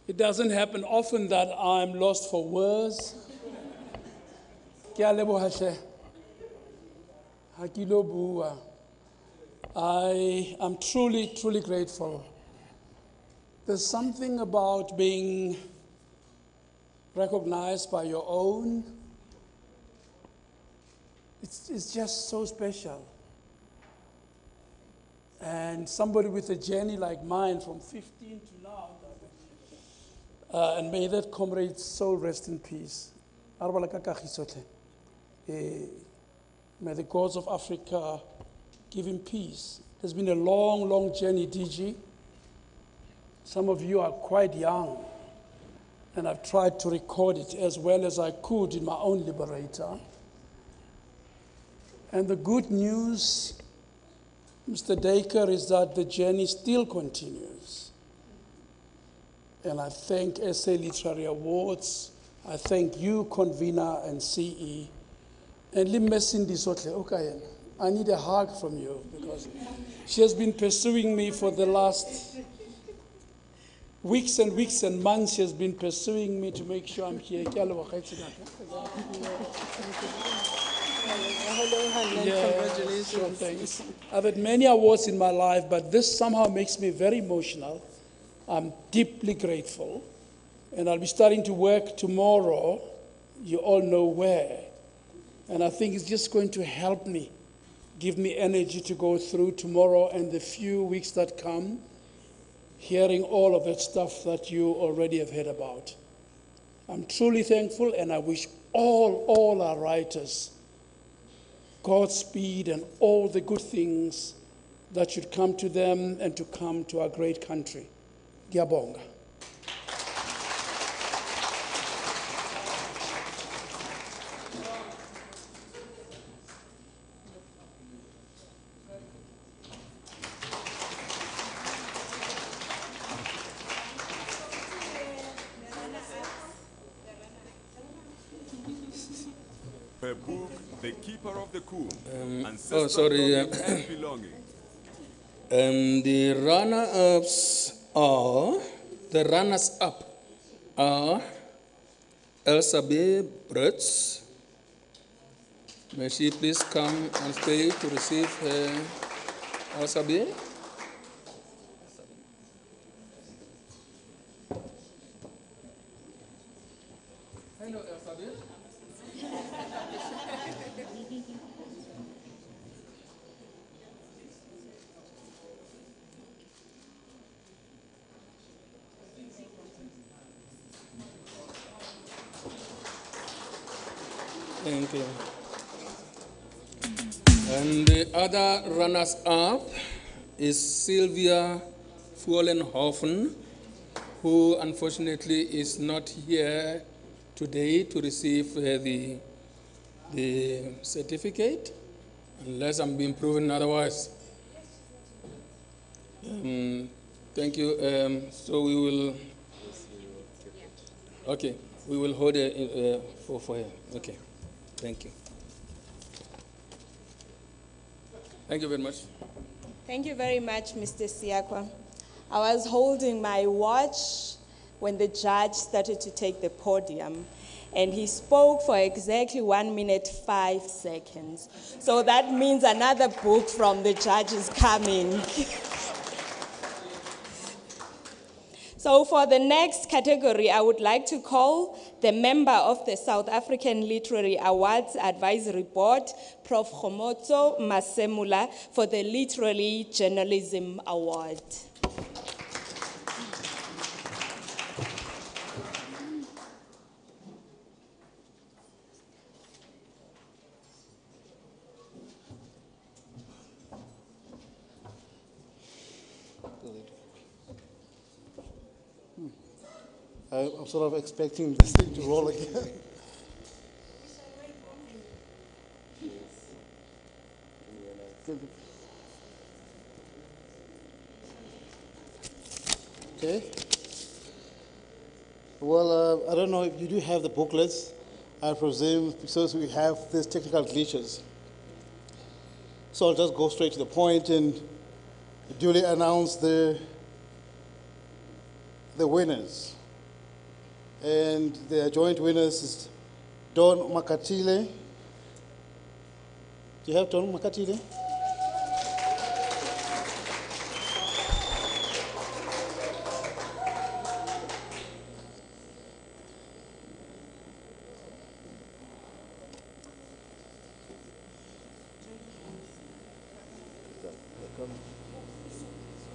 L: It doesn't happen often that I'm lost for words. Ke a leboha hle. Ha ke lo bua. I am truly, truly grateful. There's something about being recognized by your own. It's just so special. And somebody with a journey like mine from 15 to now, and may that comrade's soul rest in peace. May the gods of Africa give him peace. There's been a long, long journey, DG. Some of you are quite young, and I've tried to record it as well as I could in my own liberator. And the good news, Mr. Daycare, is that the journey still continues. And I thank SA Literary Awards. I thank you, convener and CE. And I need a hug from you, because she has been pursuing me for the last weeks and weeks and months. She has been pursuing me to make sure I'm here.
F: Congratulations.
L: Sure, thanks. I've had many awards in my life, but this somehow makes me very emotional. I'm deeply grateful. And I'll be starting to work tomorrow. You all know where. And I think it's just going to help me, give me energy to go through tomorrow and the few weeks that come, hearing all of that stuff that you already have heard about. I'm truly thankful, and I wish all our writers Godspeed and all the good things that should come to them and to come to our great country. Ngiyabonga.
E: Her book, The Keeper of the Comb,
M: oh,
E: Ancestral
M: sorry,
E: Longing and Belonging.
M: The runners-up are Elsabe Brutz. May she please come on stage to receive her Elsabe? Hello, Elsabe. Thank you. And the other runners-up is Sylvia Fuhlenhofen, who unfortunately is not here today to receive the certificate, unless I'm being proven otherwise. Thank you. So we will. Okay, we will hold it for her. Okay, thank you. Thank you very much.
D: Thank you very much, Mr. Siakwa. I was holding my watch when the judge started to take the podium, and he spoke for exactly 1 minute, 5 seconds. So that means another book from the judge is coming. So for the next category, I would like to call the member of the South African Literary Awards Advisory Board, Prof Zodwa Motsa, for the Literary Journalism Award.
N: I'm sort of expecting this thing to roll again. Okay. Well, I don't know if you do have the booklets. I presume because we have these technical glitches. So I'll just go straight to the point and duly announce the winners. And the joint winners is Don Makatile. Do you have Don Makatile?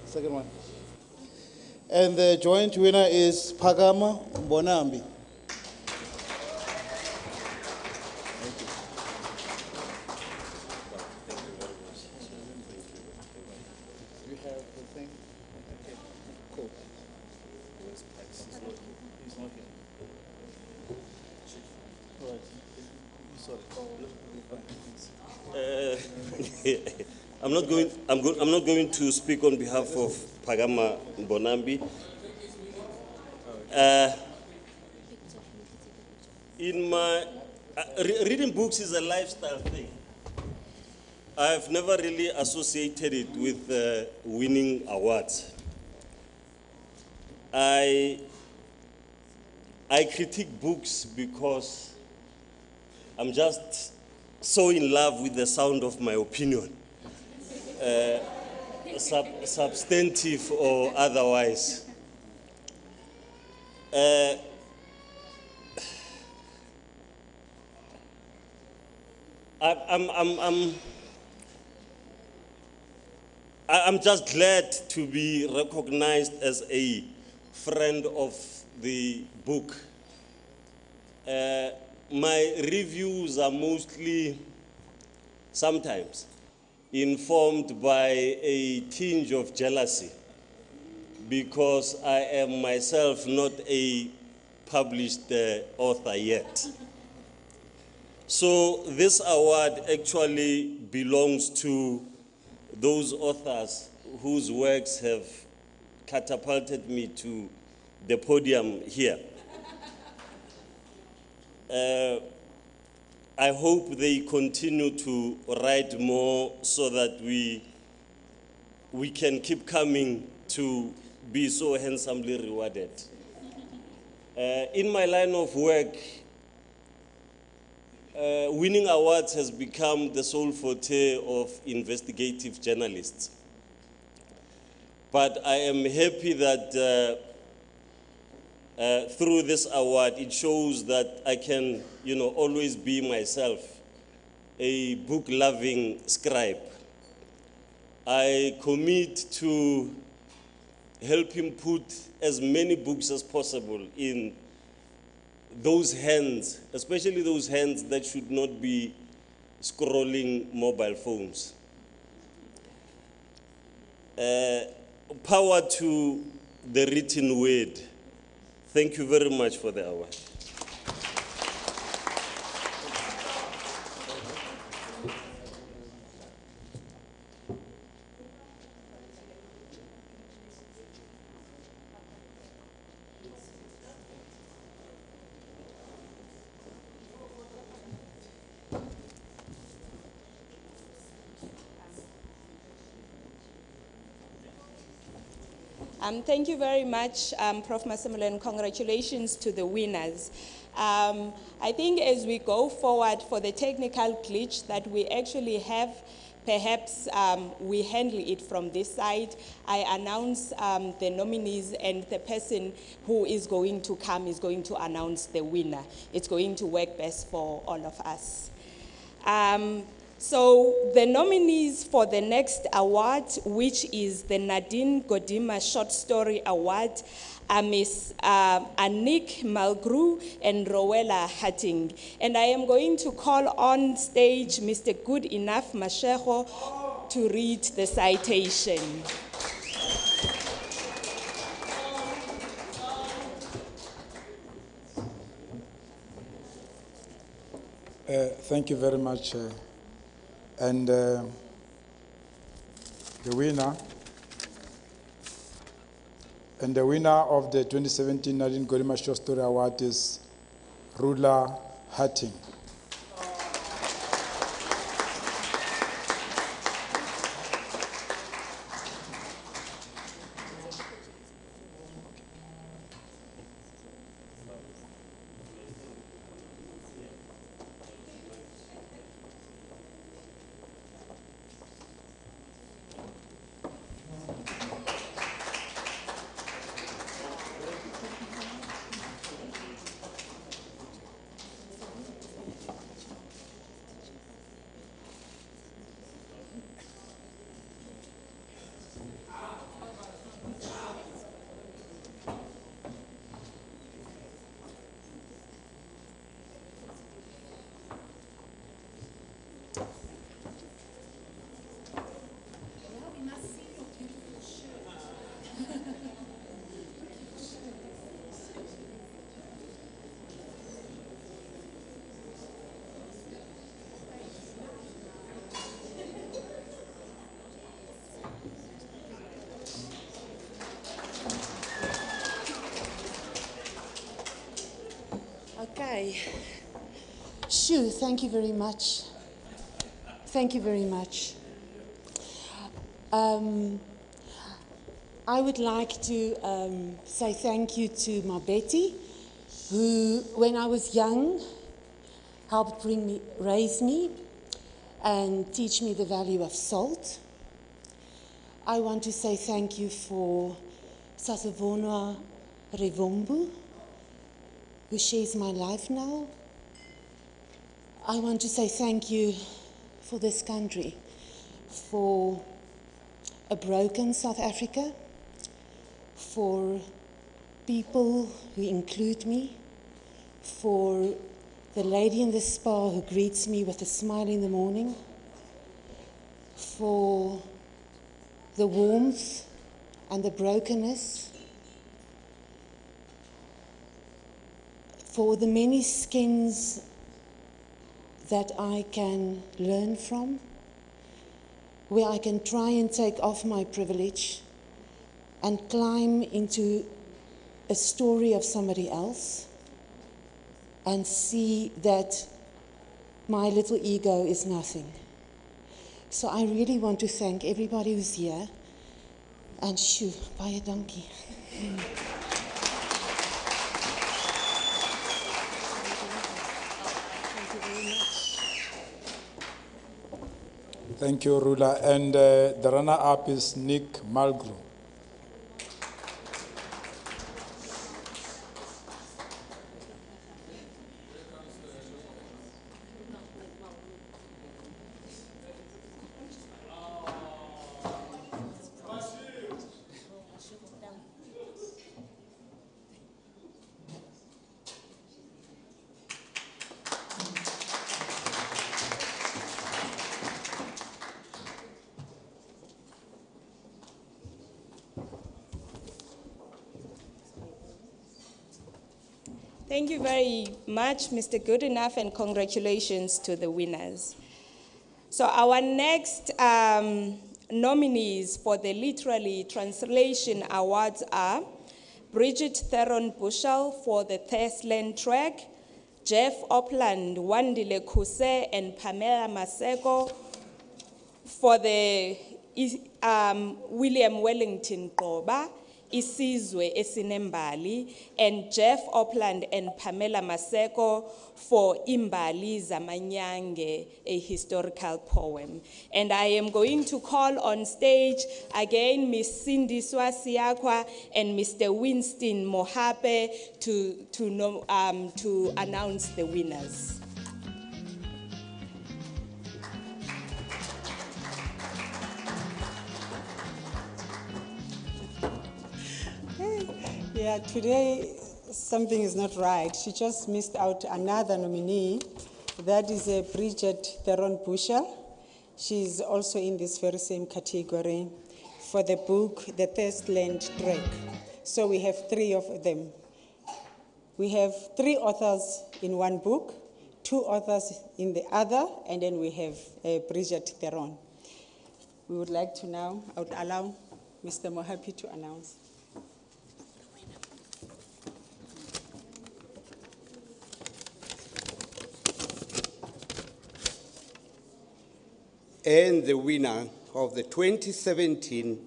N: Second one. And the joint winner is Pagama Bonambi. You have the thing? Okay, cool. He's not here.
O: All right. I'm not going to speak on behalf of Pagama Bonambi. In my reading books is a lifestyle thing. I've never really associated it with winning awards. I critique books because I'm just so in love with the sound of my opinion. Substantive or otherwise. I'm just glad to be recognized as a friend of the book. My reviews are mostly, sometimes, informed by a tinge of jealousy because I am myself not a published author yet. So this award actually belongs to those authors whose works have catapulted me to the podium here. I hope they continue to write more so that we can keep coming to be so handsomely rewarded. In my line of work, winning awards has become the sole forte of investigative journalists. But I am happy that through this award, it shows that I can, always be myself, a book-loving scribe. I commit to help him put as many books as possible in those hands, especially those hands that should not be scrolling mobile phones. Power to the written word. Thank you very much for the award.
D: Thank you very much, Prof Masemola, and congratulations to the winners. I think as we go forward for the technical glitch that we actually have, perhaps we handle it from this side. I announce the nominees, and the person who is going to come is going to announce the winner. It's going to work best for all of us. So the nominees for the next award, which is the Nadine Gordimer Short Story Award, are Ms. Anik Malgru and Rowella Hatting. And I am going to call on stage Mr. Good Enough Mashego to read the citation.
P: Thank you very much. And the winner of the 2017 Nadine Gordimer Short Story Award is Rula Hatting.
Q: Okay. Shoo, thank you very much. Thank you very much. I would like to say thank you to my Betty, who, when I was young, helped raise me and teach me the value of salt. I want to say thank you for Sasavonwa Revombu, who shares my life now. I want to say thank you for this country, for a broken South Africa, for people who include me, for the lady in the spa who greets me with a smile in the morning, for the warmth and the brokenness, for the many skins that I can learn from, where I can try and take off my privilege and climb into a story of somebody else and see that my little ego is nothing. So I really want to thank everybody who's here. And shoo, baie dankie.
P: Thank you, Rula. And the runner-up is Nick Malgro.
D: Thank you very much, Mr. Goodenough, and congratulations to the winners. So our next nominees for the Literary Translation Awards are Bridget Theron Bushell for the Thesland track, Jeff Opland, Wandile Kuse, and Pamela Maseko for the William Wellington Qoba, Isizwe Esinembali, and Jeff Opland and Pamela Maseko for Imbali Zamanyange, a historical poem. And I am going to call on stage again Miss Cindy Swasiakwa and Mr. Winston Mohape to announce the winners.
F: Yeah, today something is not right. She just missed out another nominee. That is Bridget Theron Bushell. She's also in this very same category for the book, The Thirstland Trek. So we have three of them. We have three authors in one book, two authors in the other, and then we have Bridget Theron. We would like to now, I would allow Mr. Mohape to announce.
H: And the winner of the 2017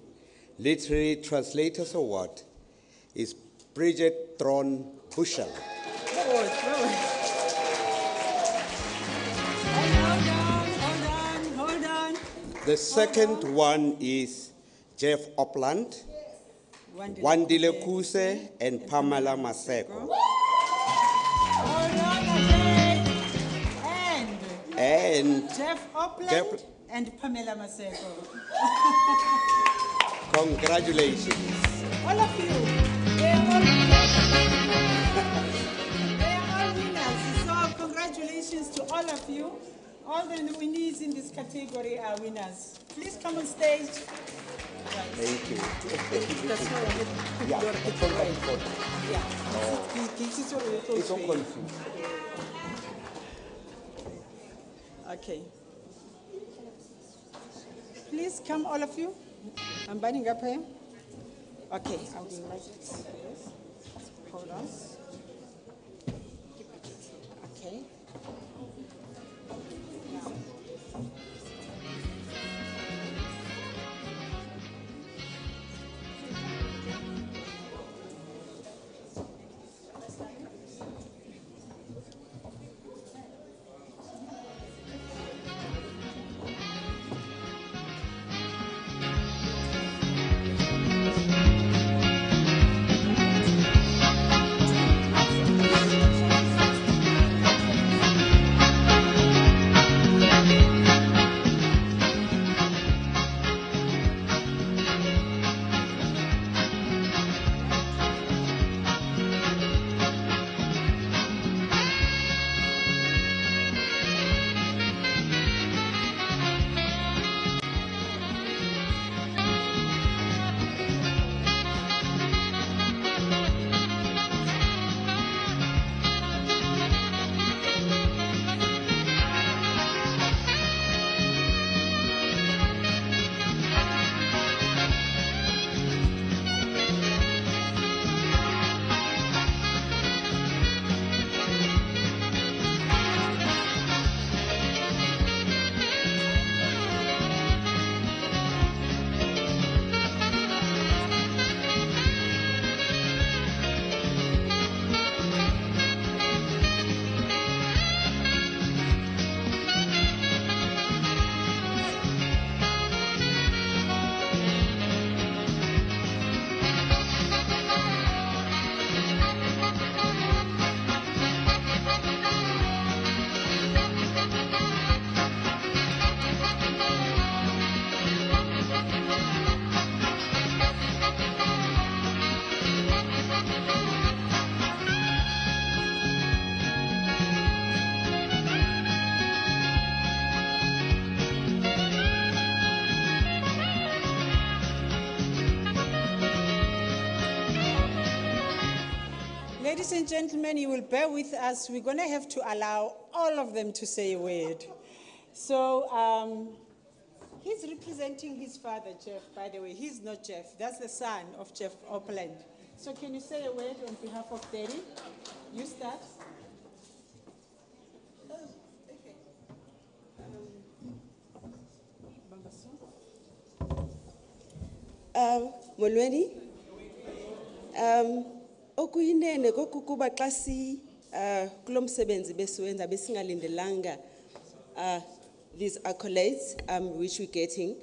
H: Literary Translators Award is Bridget Theron Bushell.
F: Hold on.
H: The second one is Jeff Opland, Wandile Kuse, and Pamela Maseko.
F: Hold on again.
H: And
F: Jeff Opland and Pamela Maseko.
H: Congratulations.
F: All of you. They are all winners. They are all winners. So congratulations to all of you. All the nominees in this category are winners. Please come on stage.
H: Thank you.
F: That's why
H: Yeah, it's on confused.
F: Yeah.
H: It's on confused.
F: Okay. Please come, all of you. I'm binding up here. Okay, I'll invite it. Hold on. Okay. Ladies and gentlemen, you will bear with us. We're going to have to allow all of them to say a word. So he's representing his father, Jeff, by the way. He's not Jeff. That's the son of Jeff Opland. So can you say a word on behalf of Daddy? You start.
A: Molweni, okuyinene kokukuba xa kulo msebenzi besiwenza besingalindelanga these accolades which we're getting.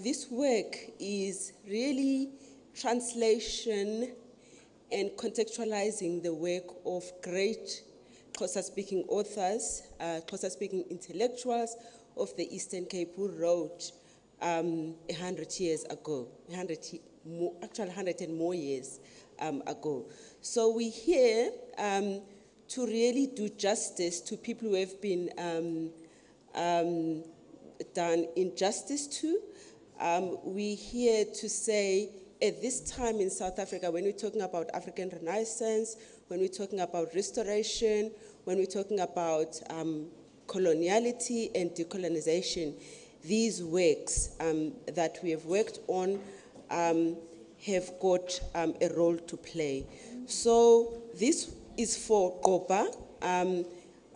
A: This work is really translation and contextualizing the work of great Xhosa-speaking authors, Xhosa-speaking intellectuals of the Eastern Cape who wrote 100 years ago, 100 and more years ago. So we're here to really do justice to people who have been done injustice to. We're here to say, at this time in South Africa, when we're talking about African Renaissance, when we're talking about restoration, when we're talking about coloniality and decolonization, these works that we have worked on have got a role to play. So this is for Kopa,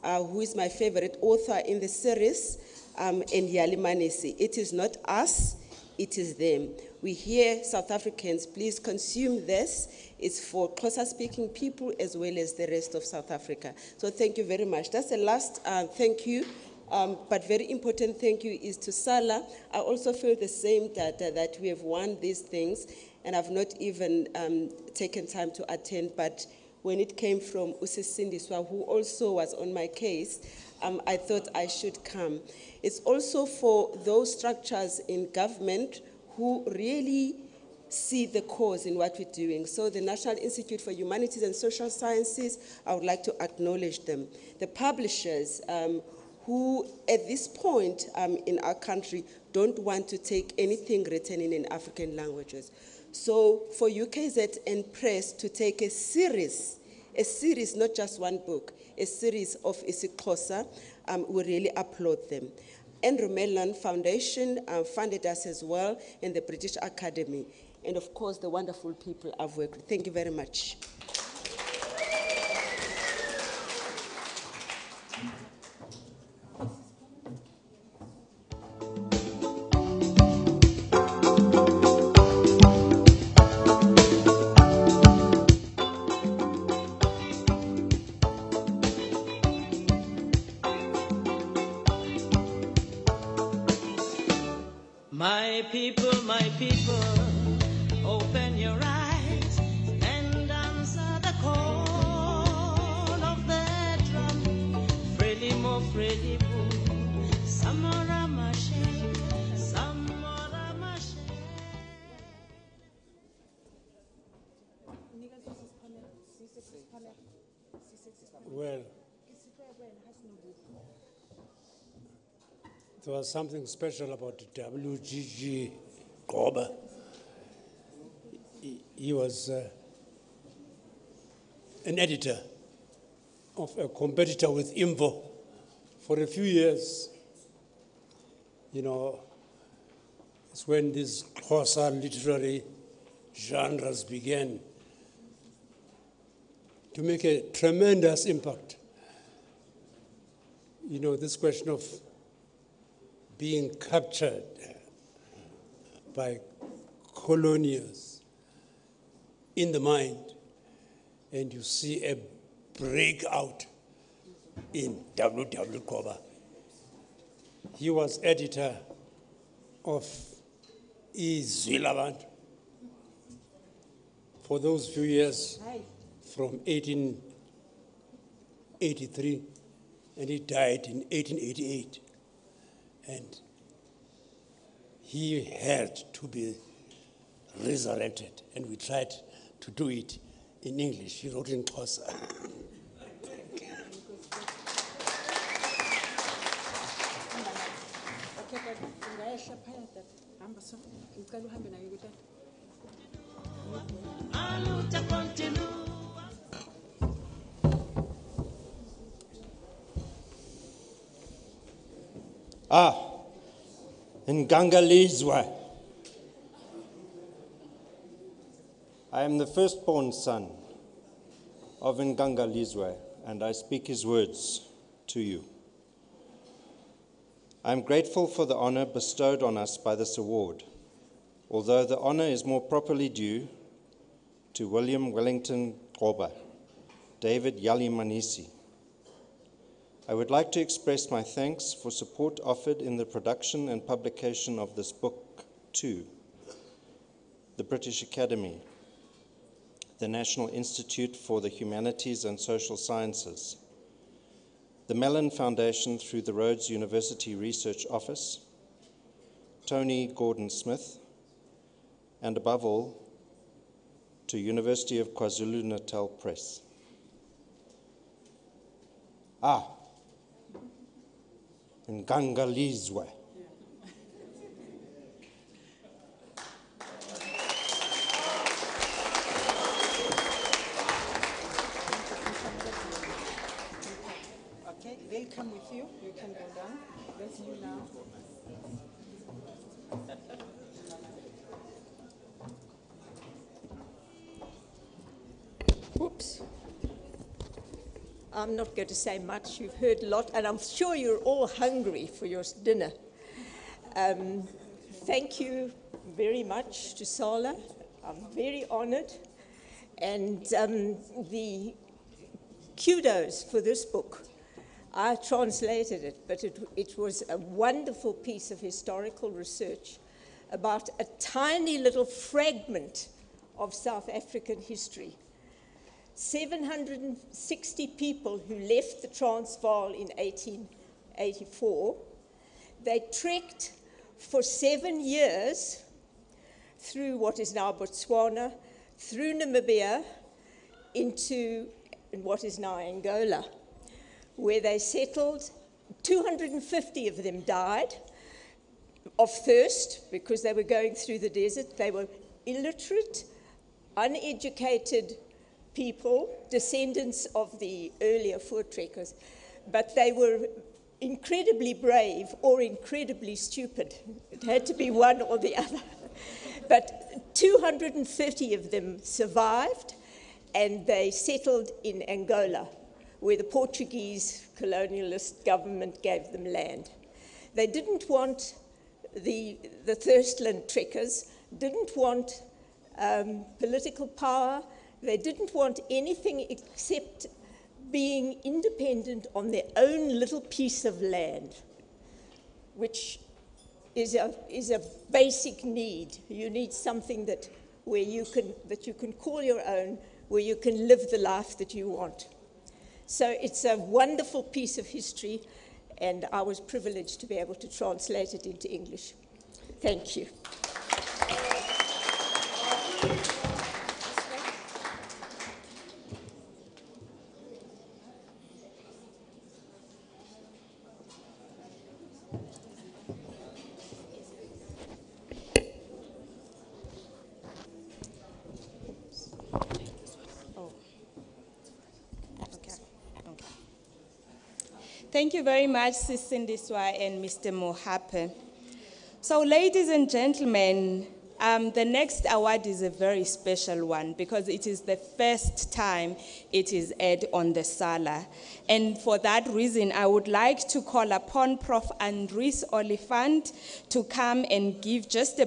A: who is my favorite author in the series, and Yali Manisi. It is not us, it is them. We hear South Africans, please consume this. It's for Xhosa-speaking people as well as the rest of South Africa. So thank you very much. That's the last thank you. But very important thank you is to SALA. I also feel the same that we have won these things, and I've not even taken time to attend, but when it came from Usisindiswa, who also was on my case, I thought I should come. It's also for those structures in government who really see the cause in what we're doing. So the National Institute for Humanities and Social Sciences, I would like to acknowledge them. The publishers, who at this point in our country don't want to take anything written in African languages. So for UKZ and Press to take a series, not just one book, a series of isiXhosa, we really applaud them. Andrew Mellon Foundation funded us as well, and the British Academy, and of course the wonderful people I've worked with. Thank you very much.
R: My people, open your eyes and answer the call of the drum. Frelimo, Frelimo, Samora Mashe, Samora Mashe.
S: Well, there was something special about W.G.G. Gordimer. He was an editor of a competitor with Imvo for a few years. You know, it's when these Xhosa literary genres began to make a tremendous impact. You know, this question of being captured by colonials in the mind, and you see a breakout in W.W. Gordimer. He was editor of Izwilabantu for those few years, from 1883, and he died in 1888. And he had to be resurrected, and we tried to do it in English. He wrote in Xhosa.
J: Ngangalizwe. I am the firstborn son of Ngangalizwe, and I speak his words to you. I am grateful for the honor bestowed on us by this award, although the honor is more properly due to William Wellington Goba, David Yali Manisi. I would like to express my thanks for support offered in the production and publication of this book to the British Academy, the National Institute for the Humanities and Social Sciences, the Mellon Foundation through the Rhodes University Research Office, Tony Gordon Smith, and above all, to University of KwaZulu-Natal Press. Ngangalizwe.
F: Okay, they'll come with you. You can go down. That's you now.
T: Whoops. I'm not going to say much. You've heard a lot, and I'm sure you're all hungry for your dinner. Thank you very much to SALA. I'm very honored. And the kudos for this book. I translated it, but it was a wonderful piece of historical research about a tiny little fragment of South African history. 760 people who left the Transvaal in 1884. They trekked for 7 years through what is now Botswana, through Namibia, into what is now Angola, where they settled. 250 of them died of thirst because they were going through the desert. They were illiterate, uneducated people, descendants of the earlier voortrekkers, but they were incredibly brave or incredibly stupid. It had to be one or the other. But 230 of them survived, and they settled in Angola, where the Portuguese colonialist government gave them land. They didn't want the Thirstland trekkers, didn't want political power. They didn't want anything except being independent on their own little piece of land, which is a basic need. You need something that you can call your own, where you can live the life that you want. So it's a wonderful piece of history, and I was privileged to be able to translate it into English. Thank you.
D: Thank you very much, Sis Sindiswa and Mr. Mohape. So, ladies and gentlemen, the next award is a very special one because it is the first time it is aired on the SALA. And for that reason, I would like to call upon Prof Andries Oliphant to come and give just a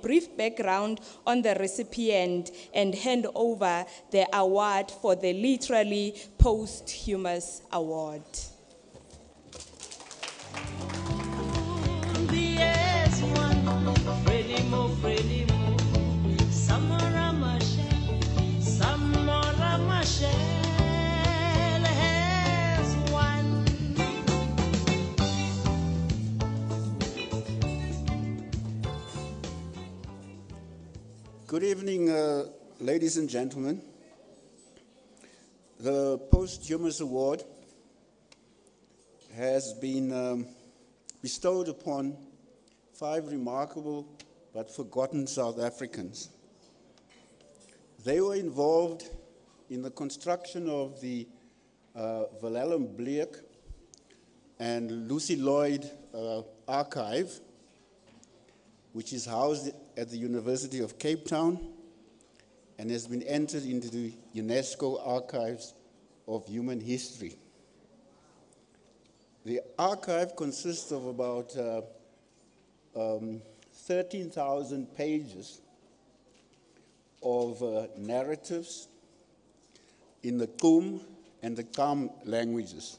D: brief background on the recipient and hand over the award for the Literally Posthumous Award.
U: Good evening, ladies and gentlemen. The Posthumous Award has been bestowed upon 5 remarkable but forgotten South Africans. They were involved in the construction of the Willem Bleek and Lucy Lloyd Archive, which is housed at the University of Cape Town and has been entered into the UNESCO Archives of Human History. The archive consists of about 13,000 pages of narratives in the Kum and the Kam languages.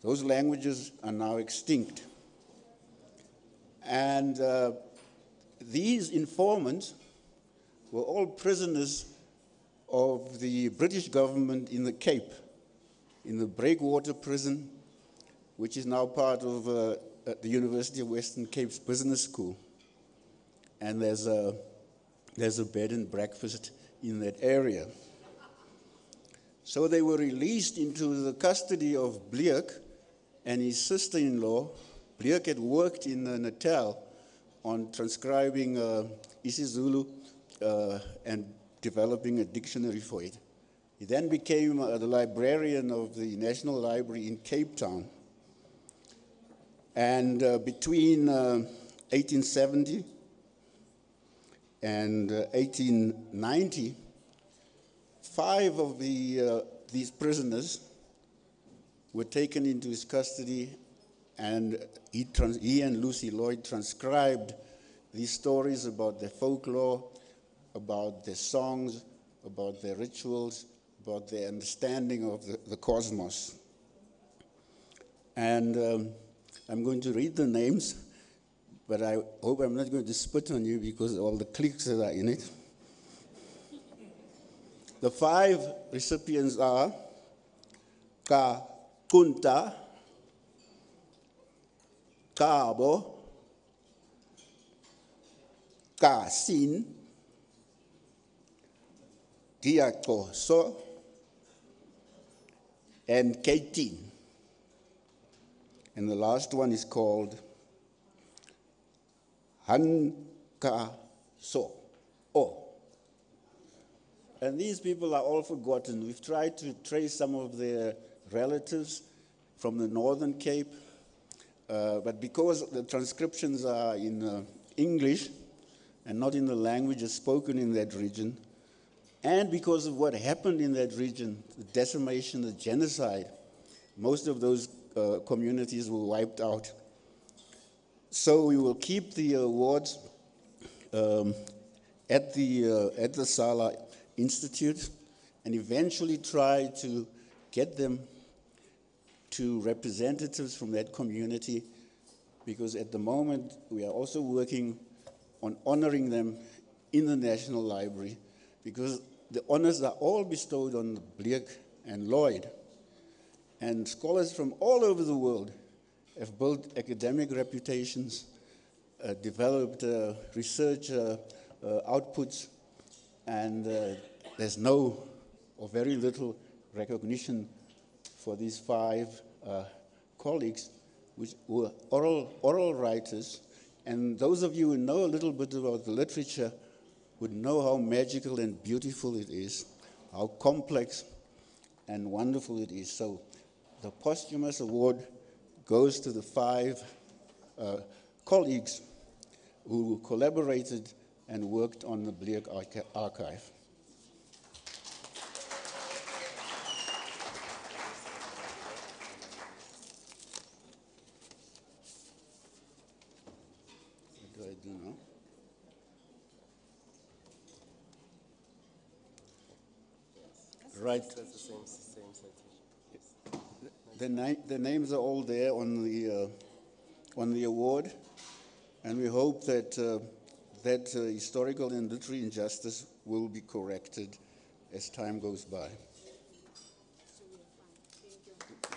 U: Those languages are now extinct. And these informants were all prisoners of the British government in the Cape, in the Breakwater prison, which is now part of the University of Western Cape's Business School. And there's a bed and breakfast in that area. So they were released into the custody of Bleek and his sister-in-law. Bleek had worked in Natal on transcribing isiZulu and developing a dictionary for it. He then became the librarian of the National Library in Cape Town. And between 1870 and 1890, 5 of these prisoners were taken into his custody, and he and Lucy Lloyd transcribed these stories about their folklore, about their songs, about their rituals, about their understanding of the cosmos. And I'm going to read the names, but I hope I'm not going to spit on you because of all the cliques that are in it. The 5 recipients are Ka Kunta, Kabo, Ka Sin, Diako So, and K18. And the last one is called Hanka So. Oh. And these people are all forgotten. We've tried to trace some of their relatives from the Northern Cape, but because the transcriptions are in English and not in the languages spoken in that region, and because of what happened in that region, the decimation, the genocide, most of those communities were wiped out. So we will keep the awards at the SALA Institute and eventually try to get them to representatives from that community, because at the moment we are also working on honoring them in the National Library, because the honors are all bestowed on Bleek and Lloyd. And scholars from all over the world have built academic reputations, developed research outputs, and there's no or very little recognition for these 5 colleagues, which were oral writers. And those of you who know a little bit about the literature would know how magical and beautiful it is, how complex and wonderful it is. So the posthumous award goes to the 5 colleagues who collaborated and worked on the Bleek archive. What do I do now? Right.
B: That's the same citation.
U: The names are all there on the award, and we hope that that historical and literary injustice will be corrected as time goes by.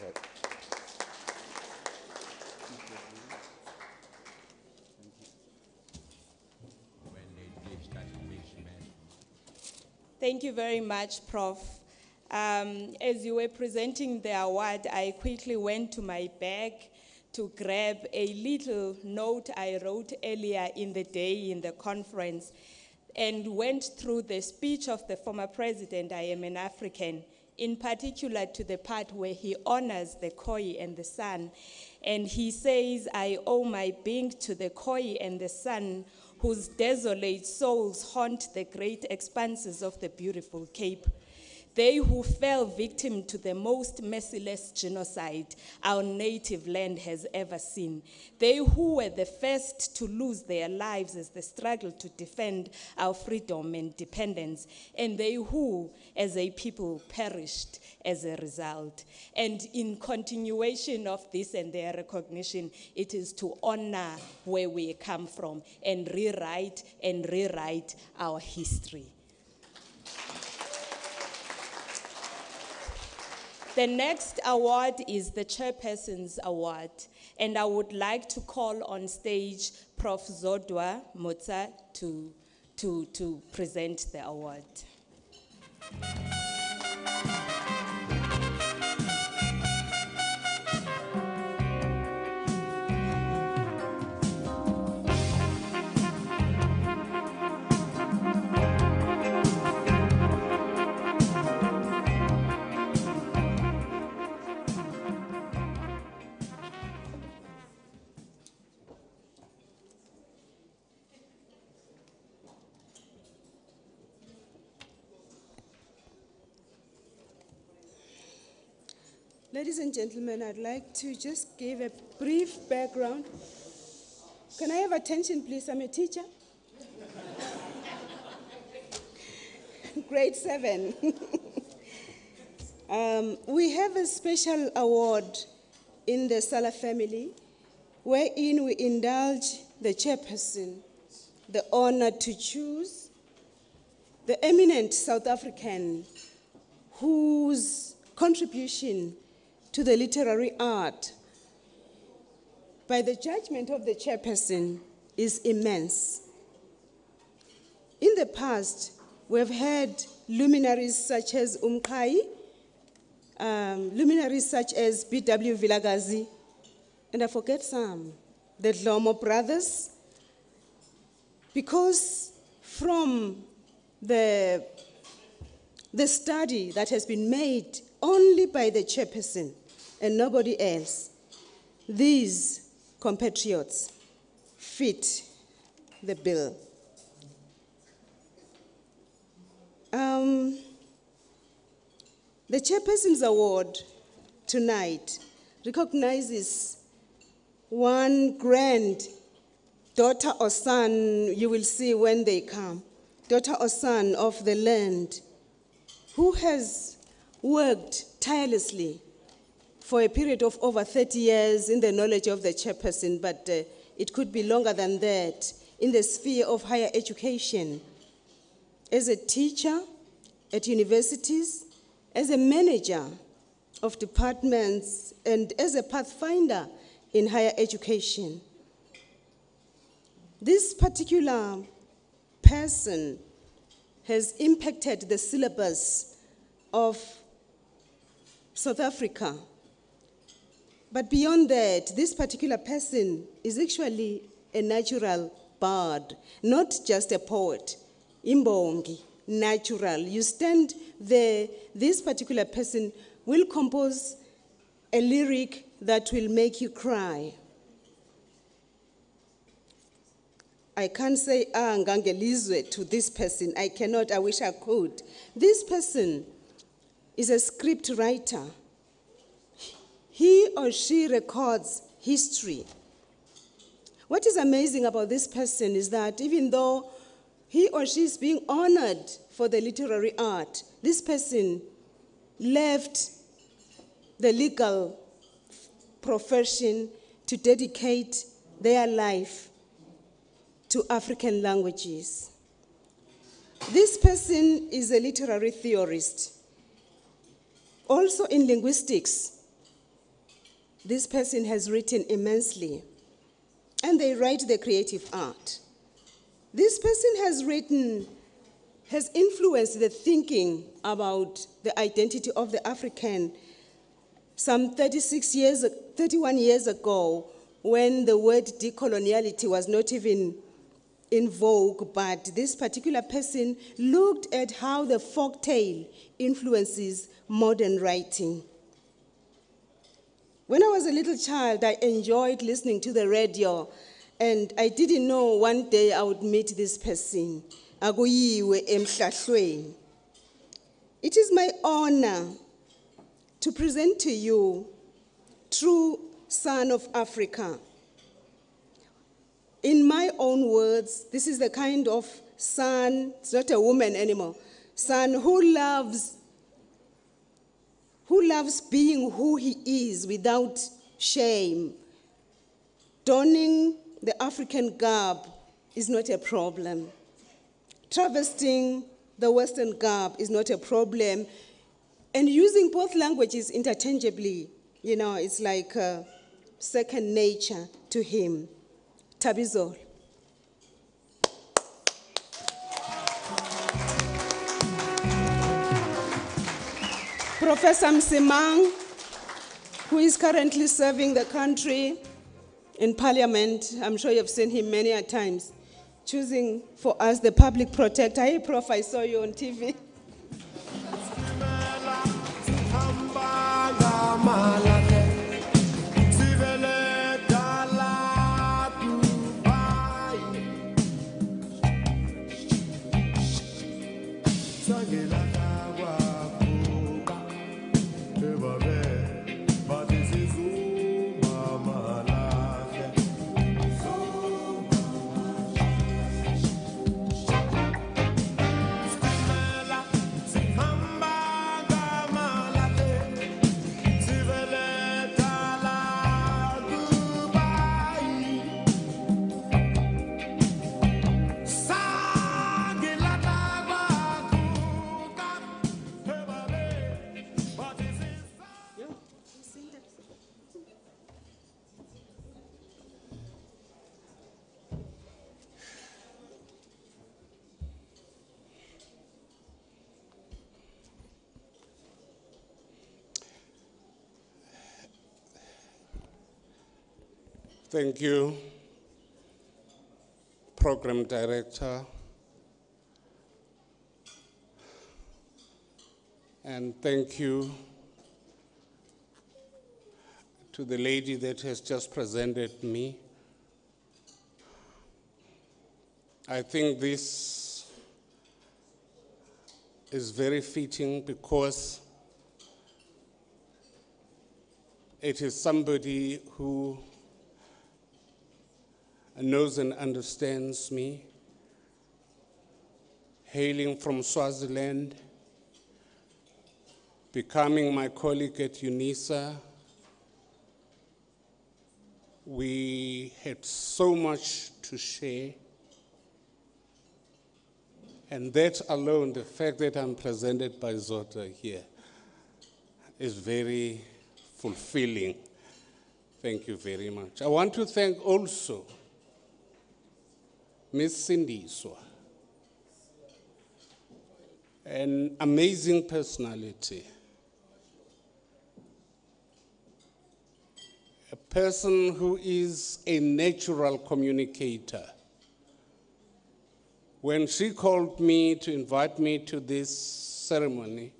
U: Right.
D: Thank you very much, Prof. As you were presenting the award, I quickly went to my bag to grab a little note I wrote earlier in the day in the conference and went through the speech of the former president, I am an African, in particular to the part where he honors the koi and the sun. And he says, I owe my being to the koi and the sun, whose desolate souls haunt the great expanses of the beautiful Cape. They who fell victim to the most merciless genocide our native land has ever seen. They who were the first to lose their lives as they struggled to defend our freedom and independence. And they who, as a people, perished as a result. And in continuation of this and their recognition, it is to honor where we come from and rewrite our history. The next award is the Chairpersons Award, and I would like to call on stage Prof Zodwa Motsa to present the award.
A: Ladies and gentlemen, I'd like to just give a brief background. Can I have attention, please? I'm a teacher. Grade 7. We have a special award in the SALA family, wherein we indulge the chairperson the honor to choose the eminent South African whose contribution to the literary art, by the judgment of the chairperson, is immense. In the past, we have had luminaries such as Umkai, luminaries such as B.W. Vilagazi, and I forget some, the Dlomo brothers, because from the study that has been made only by the chairperson and nobody else, these compatriots fit the bill. The Chairpersons Award tonight recognizes one grand daughter or son, you will see when they come, daughter or son of the land, who has worked tirelessly for a period of over 30 years in the knowledge of the chairperson, but it could be longer than that, in the sphere of higher education, as a teacher at universities, as a manager of departments, and as a pathfinder in higher education. This particular person has impacted the syllabus of South Africa. But beyond that, this particular person is actually a natural bard, not just a poet. Imbongi, natural. You stand there, this particular person will compose a lyric that will make you cry. I can't say, ngangelizwe to this person. I cannot, I wish I could. This person is a script writer. He or she records history. What is amazing about this person is that even though he or she is being honored for the literary art, this person left the legal profession to dedicate their life to African languages. This person is a literary theorist. Also in linguistics, this person has written immensely, and they write the creative art. This person has influenced the thinking about the identity of the African some 31 years ago, when the word decoloniality was not even in vogue, but this particular person looked at how the folktale influences modern writing. When I was a little child, I enjoyed listening to the radio, and I didn't know one day I would meet this person. Akuyiwe emhlahlweni. It is my honor to present to you True Son of Africa. In my own words, this is the kind of son, it's not a woman anymore, son who loves being who he is without shame. Donning the African garb is not a problem. Traversing the Western garb is not a problem. And using both languages interchangeably, it's like second nature to him. Tabizol. Professor Msimang, who is currently serving the country in Parliament, I'm sure you've seen him many a times, choosing for us the public protector. Hey, Prof, I saw you on TV.
B: Thank you, Program Director, and thank you to the lady that has just presented me. I think this is very fitting because it is somebody who knows and understands me, hailing from Swaziland, becoming my colleague at UNISA. We had so much to share, and that alone, the fact that I'm presented by Zodwa here, is very fulfilling. Thank you very much. I want to thank also Ms. Sindiswa, an amazing personality, a person who is a natural communicator. When she called me to invite me to this ceremony,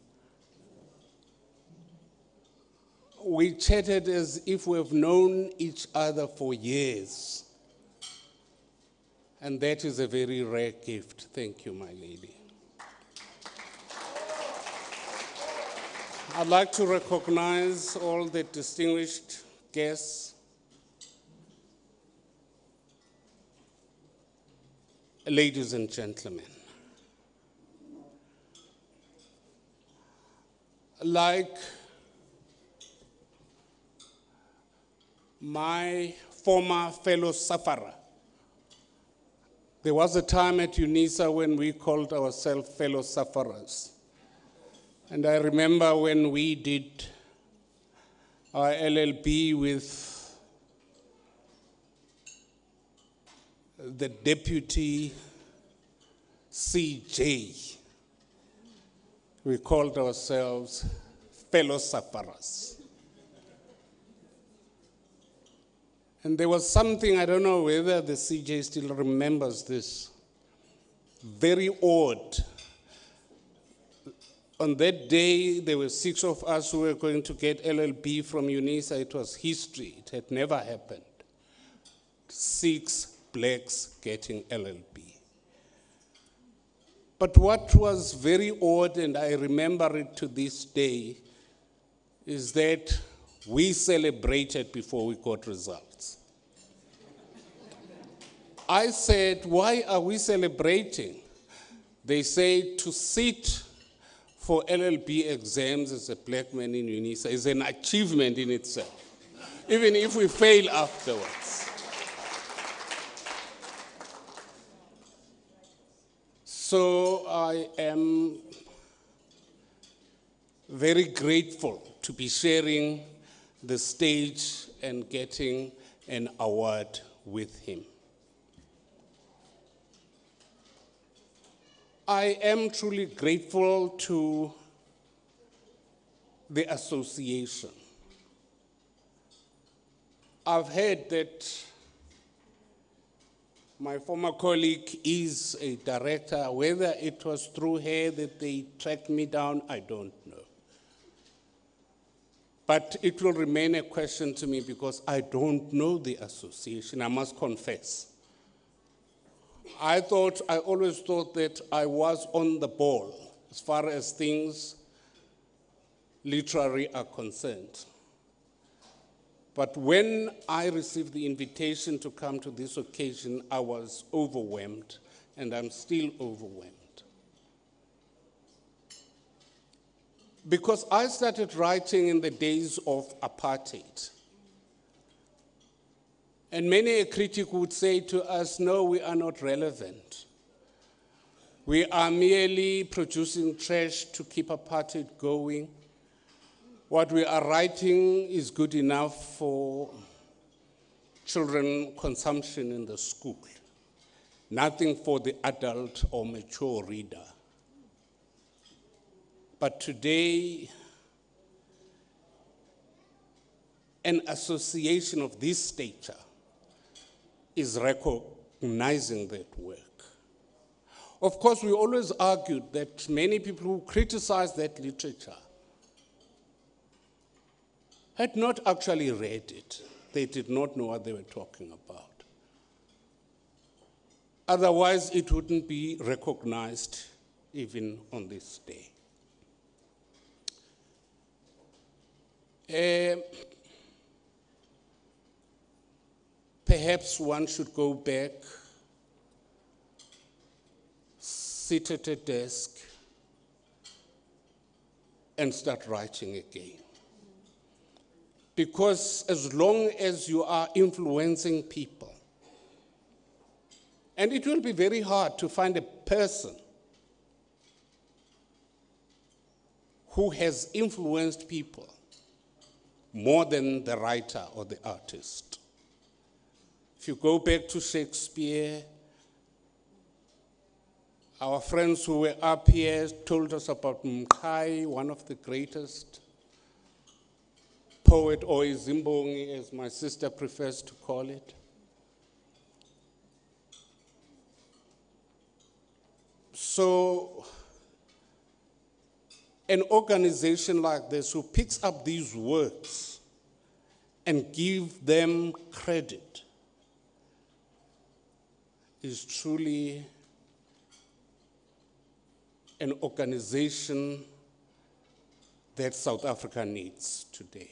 B: we chatted as if we've known each other for years. And that is a very rare gift. Thank you, my lady. I'd like to recognize all the distinguished guests. Ladies and gentlemen, like my former fellow sufferer, there was a time at UNISA when we called ourselves fellow sufferers. And I remember when we did our LLB with the deputy CJ, we called ourselves fellow sufferers. And there was something, I don't know whether the CJ still remembers this, very odd. On that day, there were 6 of us who were going to get LLB from UNISA. It was history. It had never happened. 6 blacks getting LLB. But what was very odd, and I remember it to this day, is that we celebrated before we got results. I said, why are we celebrating? They say to sit for LLB exams as a black man in UNISA is an achievement in itself, even if we fail afterwards. So I am very grateful to be sharing the stage and getting an award with him. I am truly grateful to the association. I've heard that my former colleague is a director. Whether it was through her that they tracked me down, I don't know. But it will remain a question to me because I don't know the association, I must confess. I always thought that I was on the ball as far as things literary are concerned. But when I received the invitation to come to this occasion, I was overwhelmed, and I'm still overwhelmed. Because I started writing in the days of apartheid. And many a critic would say to us, no, we are not relevant. We are merely producing trash to keep apartheid going. What we are writing is good enough for children consumption in the school. Nothing for the adult or mature reader. But today, an association of this stature is recognizing that work. Of course, we always argued that many people who criticized that literature had not actually read it. They did not know what they were talking about. Otherwise, it wouldn't be recognized even on this day. Perhaps one should go back, sit at a desk, and start writing again. Because as long as you are influencing people, and it will be very hard to find a person who has influenced people more than the writer or the artist. If you go back to Shakespeare, our friends who were up here told us about Mkai, one of the greatest poet, or Zimbongi, as my sister prefers to call it. So, an organization like this who picks up these works and give them credit is truly an organization that South Africa needs today.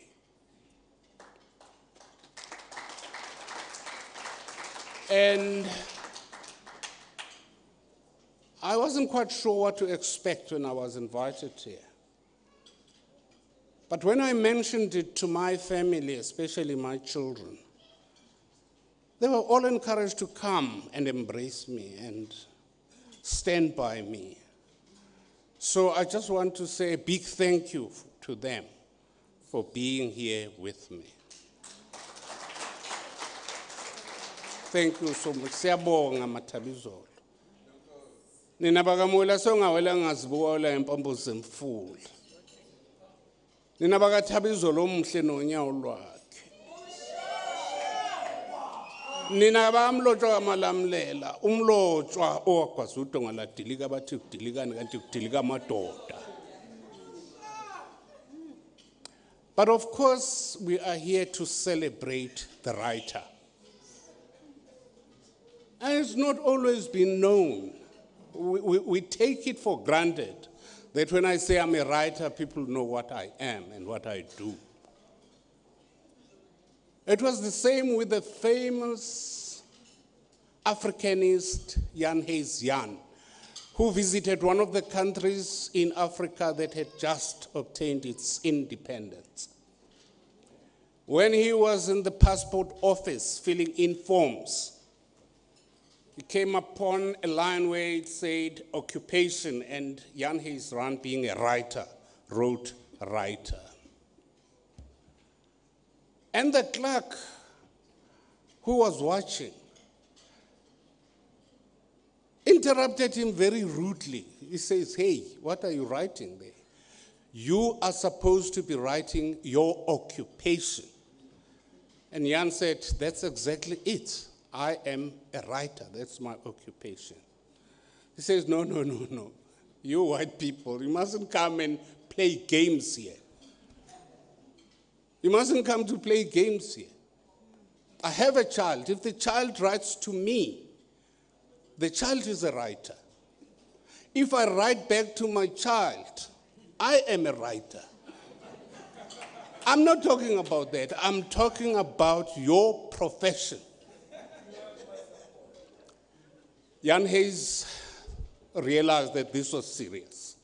B: And I wasn't quite sure what to expect when I was invited here. But when I mentioned it to my family, especially my children, they were all encouraged to come and embrace me and stand by me. So I just want to say a big thank you to them for being here with me. Thank you so much. Siyabonga Mathabizolo. Nina bakamula songawela ngazibuka empombo zemfula. Nina bakathabizolo omhle nonyawo lwakhe. Nina bamlotshwa amalamlela umlotshwa owagwasudo ngaladilika bathi kudilikani kanti kudilika amadoda. But of course we are here to celebrate the writer. And it's not always been known. We take it for granted that when I say I'm a writer, people know what I am and what I do. It was the same with the famous Africanist Jan Hayes Jan, who visited one of the countries in Africa that had just obtained its independence. When he was in the passport office filling in forms, he came upon a line where it said occupation, and Jan Hayes Jan, being a writer, wrote writer. And the clerk who was watching interrupted him very rudely. He says, "Hey, what are you writing there? You are supposed to be writing your occupation." And Jan said, "That's exactly it. I am a writer. That's my occupation." He says, "No. You white people, you mustn't come and play games here. You mustn't come to play games here. I have a child. If the child writes to me, the child is a writer. If I write back to my child, I am a writer. I'm not talking about that. I'm talking about your profession." Jan Hayes realized that this was serious.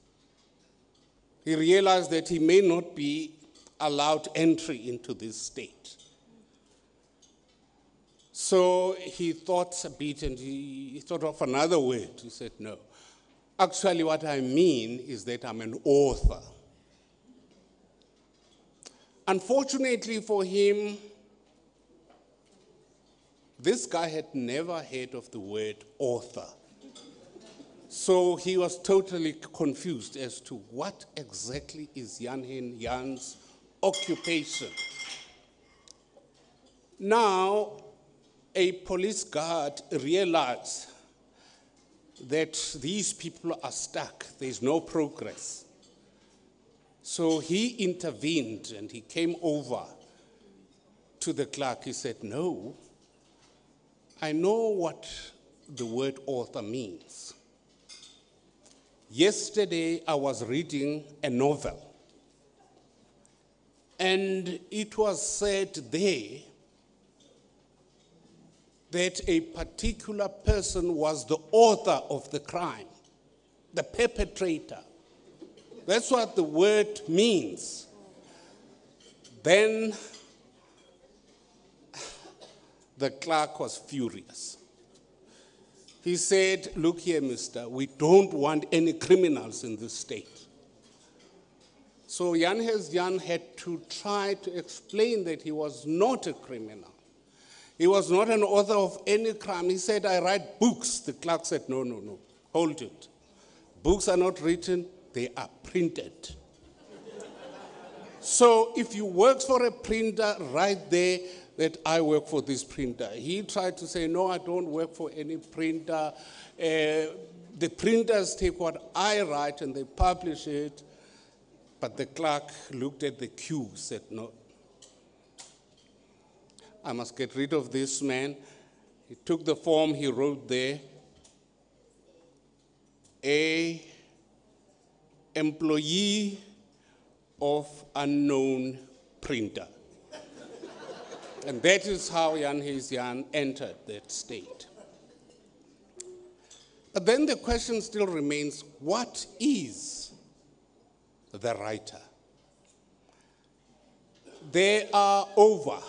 B: He realized that he may not be allowed entry into this state. So he thought a bit and he thought of another word. He said, "No, actually what I mean is that I'm an author." Unfortunately for him, this guy had never heard of the word author. So he was totally confused as to what exactly is Jan's occupation. Now, a police guard realized that these people are stuck. There's no progress. So he intervened and he came over to the clerk. He said, "No, I know what the word author means. Yesterday I was reading a novel, and it was said there that a particular person was the author of the crime, the perpetrator. That's what the word means." Then the clerk was furious. He said, "Look here, mister, we don't want any criminals in this state." So Jan Hayes Jan had to try to explain that he was not a criminal. He was not an author of any crime. He said, "I write books." The clerk said, No, hold it. Books are not written, they are printed. So if you work for a printer, write there that I work for this printer. He tried to say, "No, I don't work for any printer. The printers take what I write and they publish it." But the clerk looked at the queue, said, "No, I must get rid of this man." He took the form, he wrote there, "A employee of unknown printer." And that is how Jan Hayes Jan entered that state. But then the question still remains, what is the writer? There are over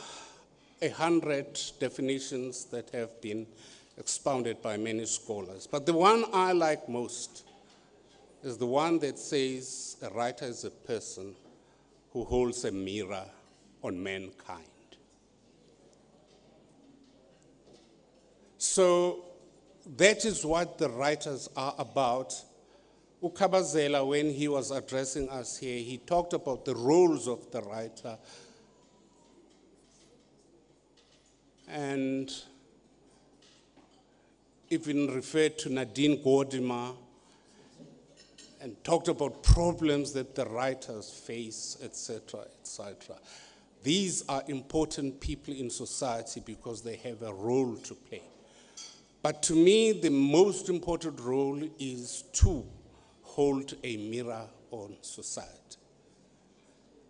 B: 100 definitions that have been expounded by many scholars. But the one I like most is the one that says a writer is a person who holds a mirror on mankind. So that is what the writers are about. Ukabazela, when he was addressing us here, he talked about the roles of the writer. And even referred to Nadine Gordimer and talked about problems that the writers face, etc., etc. These are important people in society because they have a role to play. But to me, the most important role is to hold a mirror on society.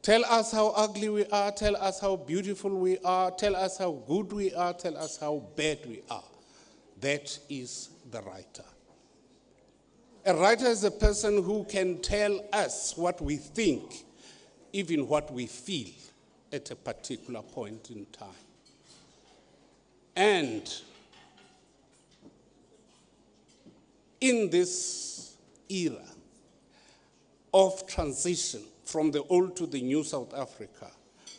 B: Tell us how ugly we are, tell us how beautiful we are, tell us how good we are, tell us how bad we are. That is the writer. A writer is a person who can tell us what we think, even what we feel at a particular point in time. And in this era of transition from the old to the new South Africa,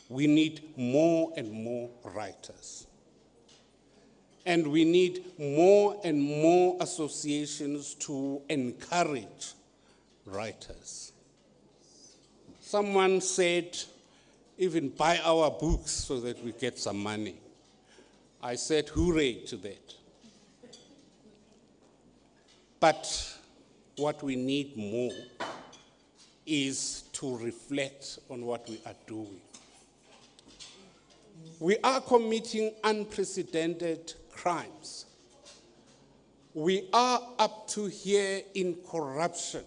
B: we need more and more writers. And we need more and more associations to encourage writers. Someone said, even buy our books so that we get some money. I said, hooray to that. But what we need more is to reflect on what we are doing. We are committing unprecedented crimes. We are up to here in corruption.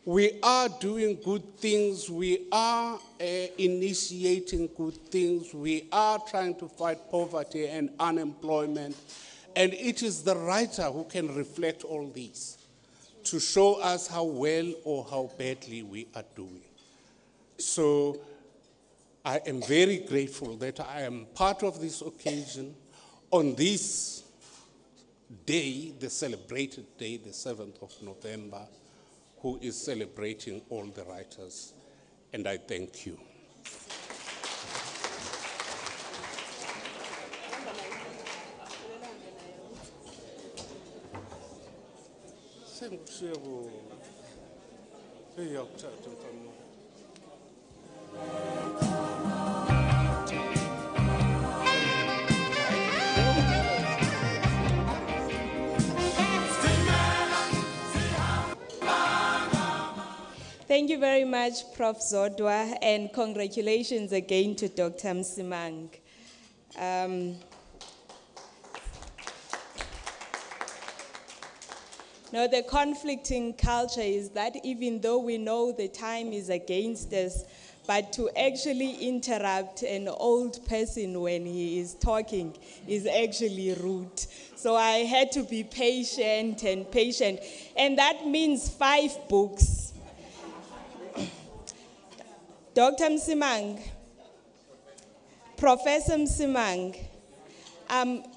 B: We are doing good things. We are initiating good things. We are trying to fight poverty and unemployment. And it is the writer who can reflect all these to show us how well or how badly we are doing. So I am very grateful that I am part of this occasion on this day, the celebrated day, the 7th of November, who is celebrating all the writers, and I thank you.
D: Thank you very much, Prof Zodwa, and congratulations again to Dr. Msimang. Now, the conflicting culture is that even though we know the time is against us, but to actually interrupt an old person when he is talking is actually rude. So I had to be patient, and that means 5 books. Dr. Msimang, Professor Msimang,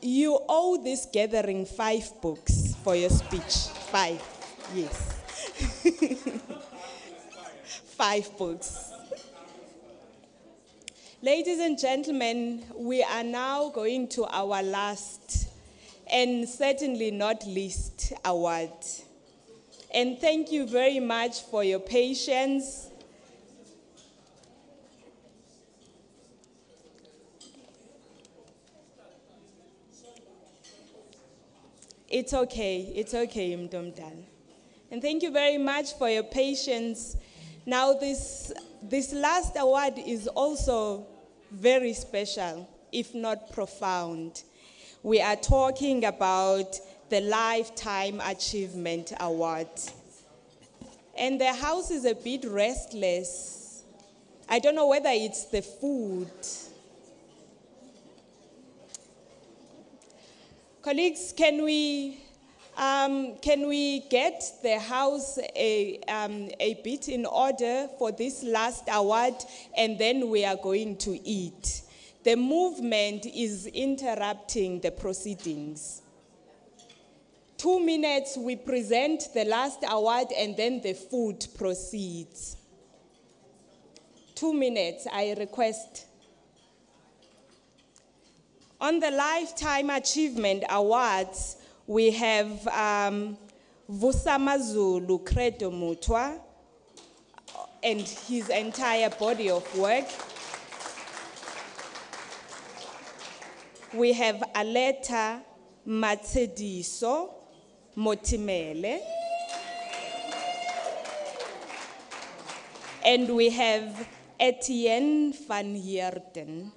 D: you owe this gathering 5 books for your speech. 5, yes. 5 books. Ladies and gentlemen, we are now going to our last and certainly not least award. And thank you very much for your patience. It's okay, Mdomdal. And thank you very much for your patience. Now this last award is also very special, if not profound. We are talking about the Lifetime Achievement Award. And the house is a bit restless. I don't know whether it's the food. Colleagues, can we get the house a bit in order for this last award, and then we are going to eat. The movement is interrupting the proceedings. 2 minutes, we present the last award, and then the food proceeds. 2 minutes, I request. On the Lifetime Achievement Awards, we have Vusamazulu Credo Mutwa and his entire body of work. we have Aleta Matsediso Motimele. And we have Etienne van Heerden.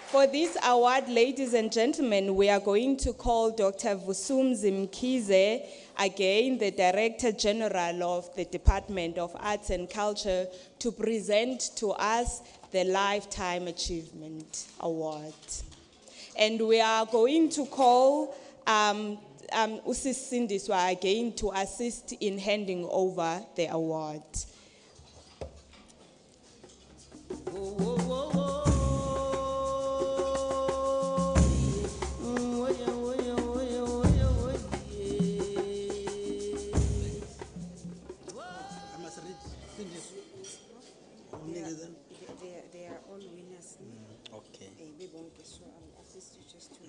D: For this award, ladies and gentlemen, we are going to call Dr. Vusumzi Mkhize, again the Director General of the Department of Arts and Culture, to present to us the Lifetime Achievement Award. And we are going to call Usisindiswa again to assist in handing over the award.
F: They are all winners.
C: Okay.
F: So I'll assist you just to.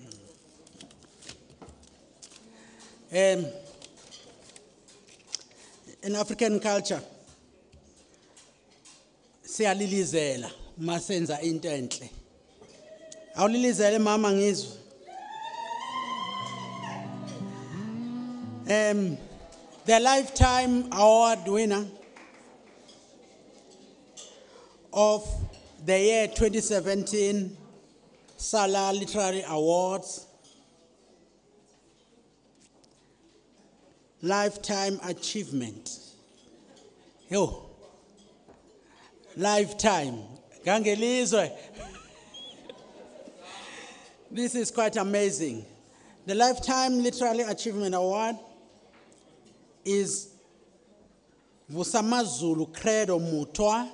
C: In African culture, siyalilizela masenza into enhle. Awulilizele mama ngizwe. The Lifetime Award winner of the year 2017 SALA Literary Awards, Lifetime Achievement. Yo, lifetime. Gangelizwe. This is quite amazing. The Lifetime Literary Achievement Award is Vusamazulu Credo Mutwa.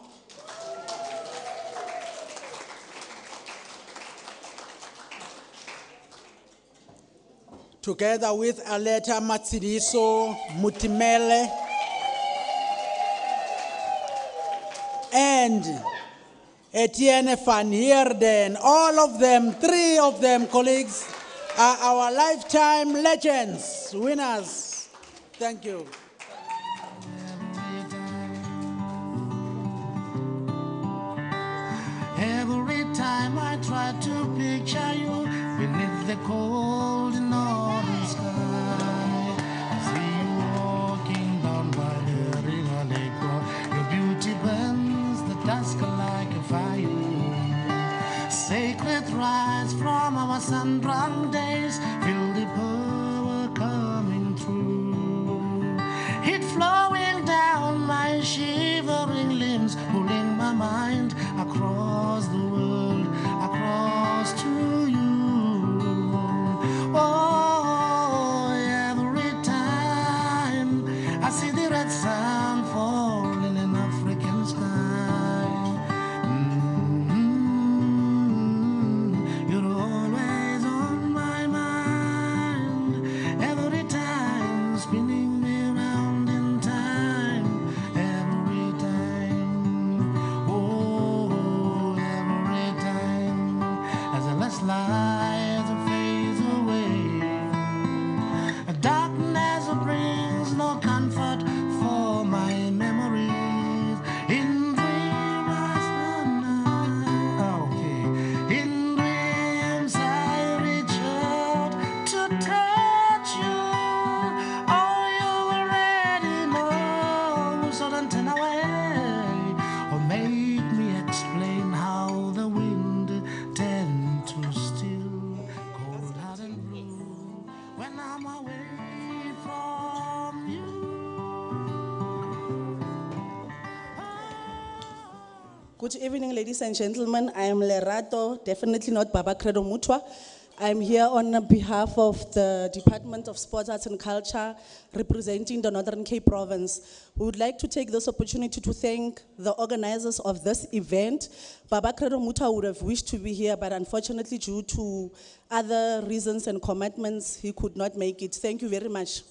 C: Together with Aleta Matsidiso Mutimele and Etienne van Heerden. All of them, 3 of them, colleagues, are our lifetime legends, winners. Thank you.
G: Every time I try to picture you beneath the cold northern sky, I see you walking down by the river lake. Your beauty burns the dusk like a fire. Sacred rise from our sun-drunk days, feel the power coming through. It flowing down my shivering limbs, pulling my mind across the world, across to you. Oh, every time I see the red sun fall in an African sky, you're always on my mind. Every time spinning me round in time, every time. Oh, every time as the last light fades away, darkness brings no comfort for my memories. In dreams, in dreams I reach out to touch you. Oh, you already know, so don't turn away or make me explain how the wind tends to still cold, hot and blue when I'm away from you.
V: Good evening, ladies and gentlemen. I am Lerato, definitely not Baba Credo Mutwa. I'm here on behalf of the Department of Sports, Arts and Culture, representing the Northern Cape Province. We would like to take this opportunity to thank the organizers of this event. Baba Credo Mutwa would have wished to be here, but unfortunately due to other reasons and commitments, he could not make it. Thank you very much.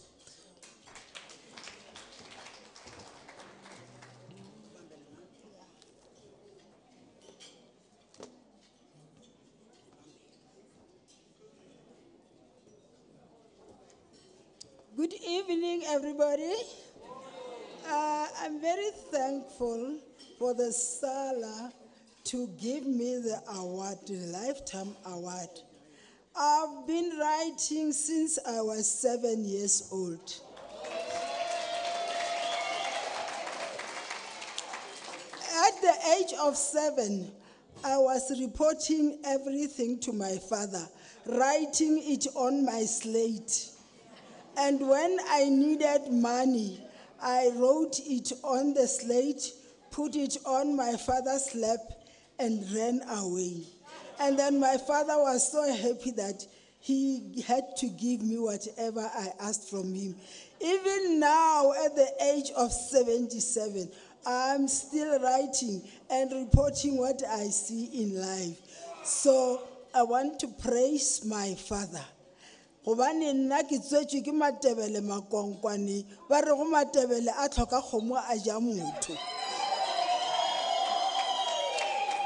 W: Good evening, everybody. I'm very thankful for the SALA to give me the award, the Lifetime Award. I've been writing since I was 7 years old. At the age of 7, I was reporting everything to my father, writing it on my slate. And when I needed money, I wrote it on the slate, put it on my father's lap, and ran away. And then my father was so happy that he had to give me whatever I asked from him. Even now, at the age of 77, I'm still writing and reporting what I see in life. So I want to praise my father. Gobane nna ke tswetšwe ke Matebele makonkwane, ba re go Matebele a tlhoka kgomo a ja motho.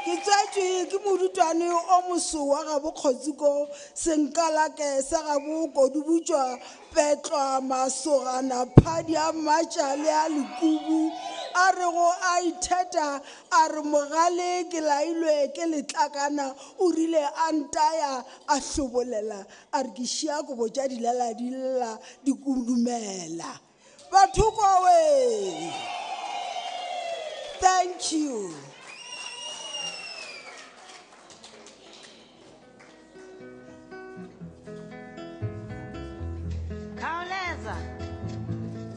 W: Ke tswetšwe ke morutwane o moso wa gabo Kgotsiko, senkalake sa gabo Kodubutšwa, Petlwa, Masogana, Phadi a Matšale a Lekubu, a re go a itheta, a re mogale ke lailwe ke letlakana, o rile a ntaya a hlobolela, a re ke šia kobo tša dilala di lla di kudumela. Bathoko we! Thank you.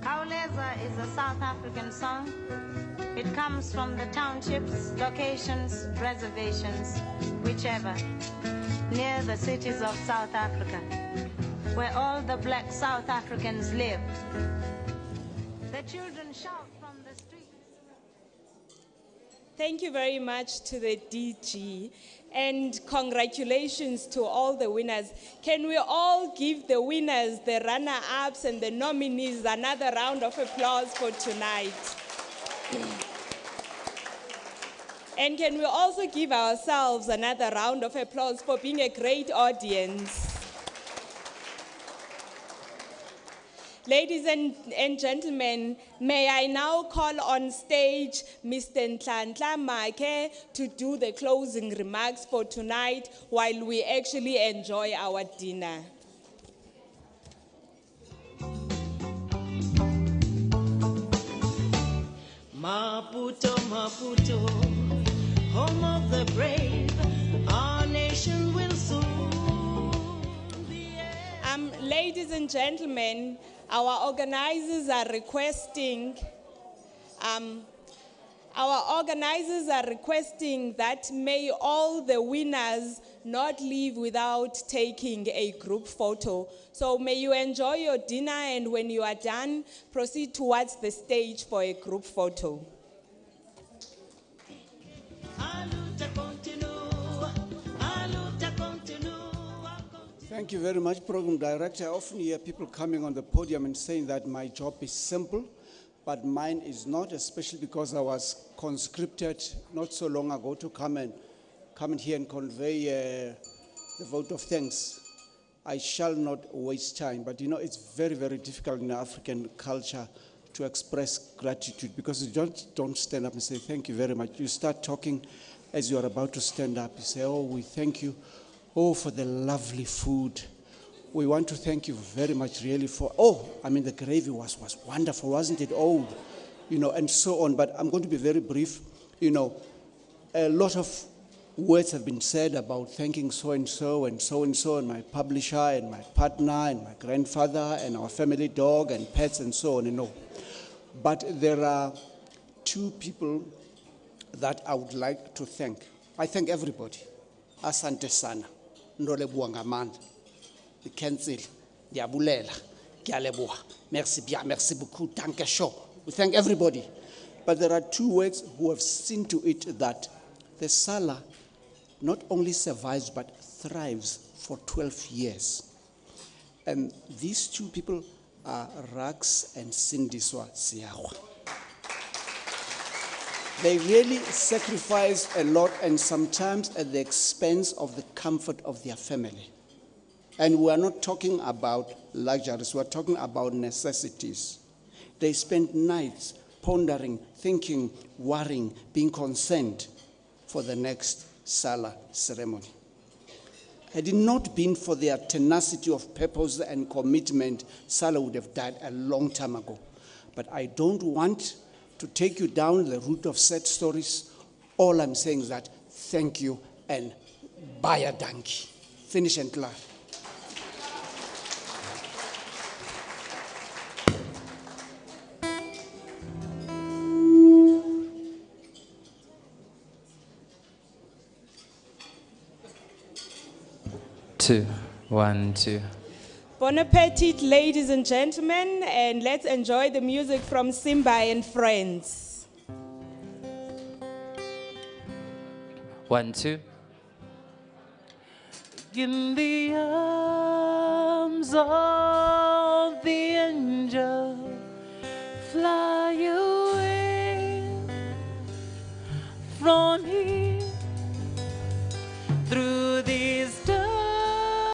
I: Kauleza is a South African song. It comes from the townships, locations, reservations, whichever, near the cities of South Africa, where all the black South Africans live. The children shout from the streets.
D: Thank you very much to the DG, and congratulations to all the winners. Can we all give the winners, the runner-ups, and the nominees another round of applause for tonight? And can we also give ourselves another round of applause for being a great audience? Ladies and gentlemen, may I now call on stage Mr. Nhlanhla Make to do the closing remarks for tonight while we actually enjoy our dinner.
R: Maputo, Maputo, home of the brave, our nation will soon be.
D: Ladies and gentlemen, our organizers are requesting that may all the winners not leave without taking a group photo. So may you enjoy your dinner, and when you are done, proceed towards the stage for a group photo.
K: Thank you very much, Program Director. I often hear people coming on the podium and saying that my job is simple, but mine is not, especially because I was conscripted not so long ago to come in here and convey the vote of thanks. I shall not waste time, but you know, it's very, very difficult in African culture to express gratitude, because you don't stand up and say thank you very much. You start talking as you are about to stand up. You say, oh, we thank you. Oh, for the lovely food. We want to thank you very much, really, for, the gravy was wonderful, wasn't it? Oh, and so on. But I'm going to be very brief. A lot of words have been said about thanking so-and-so and so-and-so, and my publisher and my partner and my grandfather and our family dog and pets and so on, But there are two people that I would like to thank. I thank everybody. Asante sana. Ndole buangamanda. The council. Diabulela. Kialeboa. Merci bien. Merci beaucoup. Danke schön. We thank everybody. But there are two words who have seen to it that the SALA not only survives but thrives for 12 years. And these two people are Rax and Sindiswa Siahwa. They really sacrifice a lot, and sometimes at the expense of the comfort of their family. And we are not talking about luxuries, we are talking about necessities. They spend nights pondering, thinking, worrying, being concerned. for the next SALA ceremony. Had it not been for their tenacity of purpose and commitment, SALA would have died a long time ago. But I don't want to take you down the route of sad stories. All I'm saying is that thank you and baya dankie. Finish and clear.
E: Two, 1, 2.
D: Bon appetit, ladies and gentlemen, and let's enjoy the music from Simba and Friends.
E: 1, 2.
L: In the arms of the angel, fly away from here.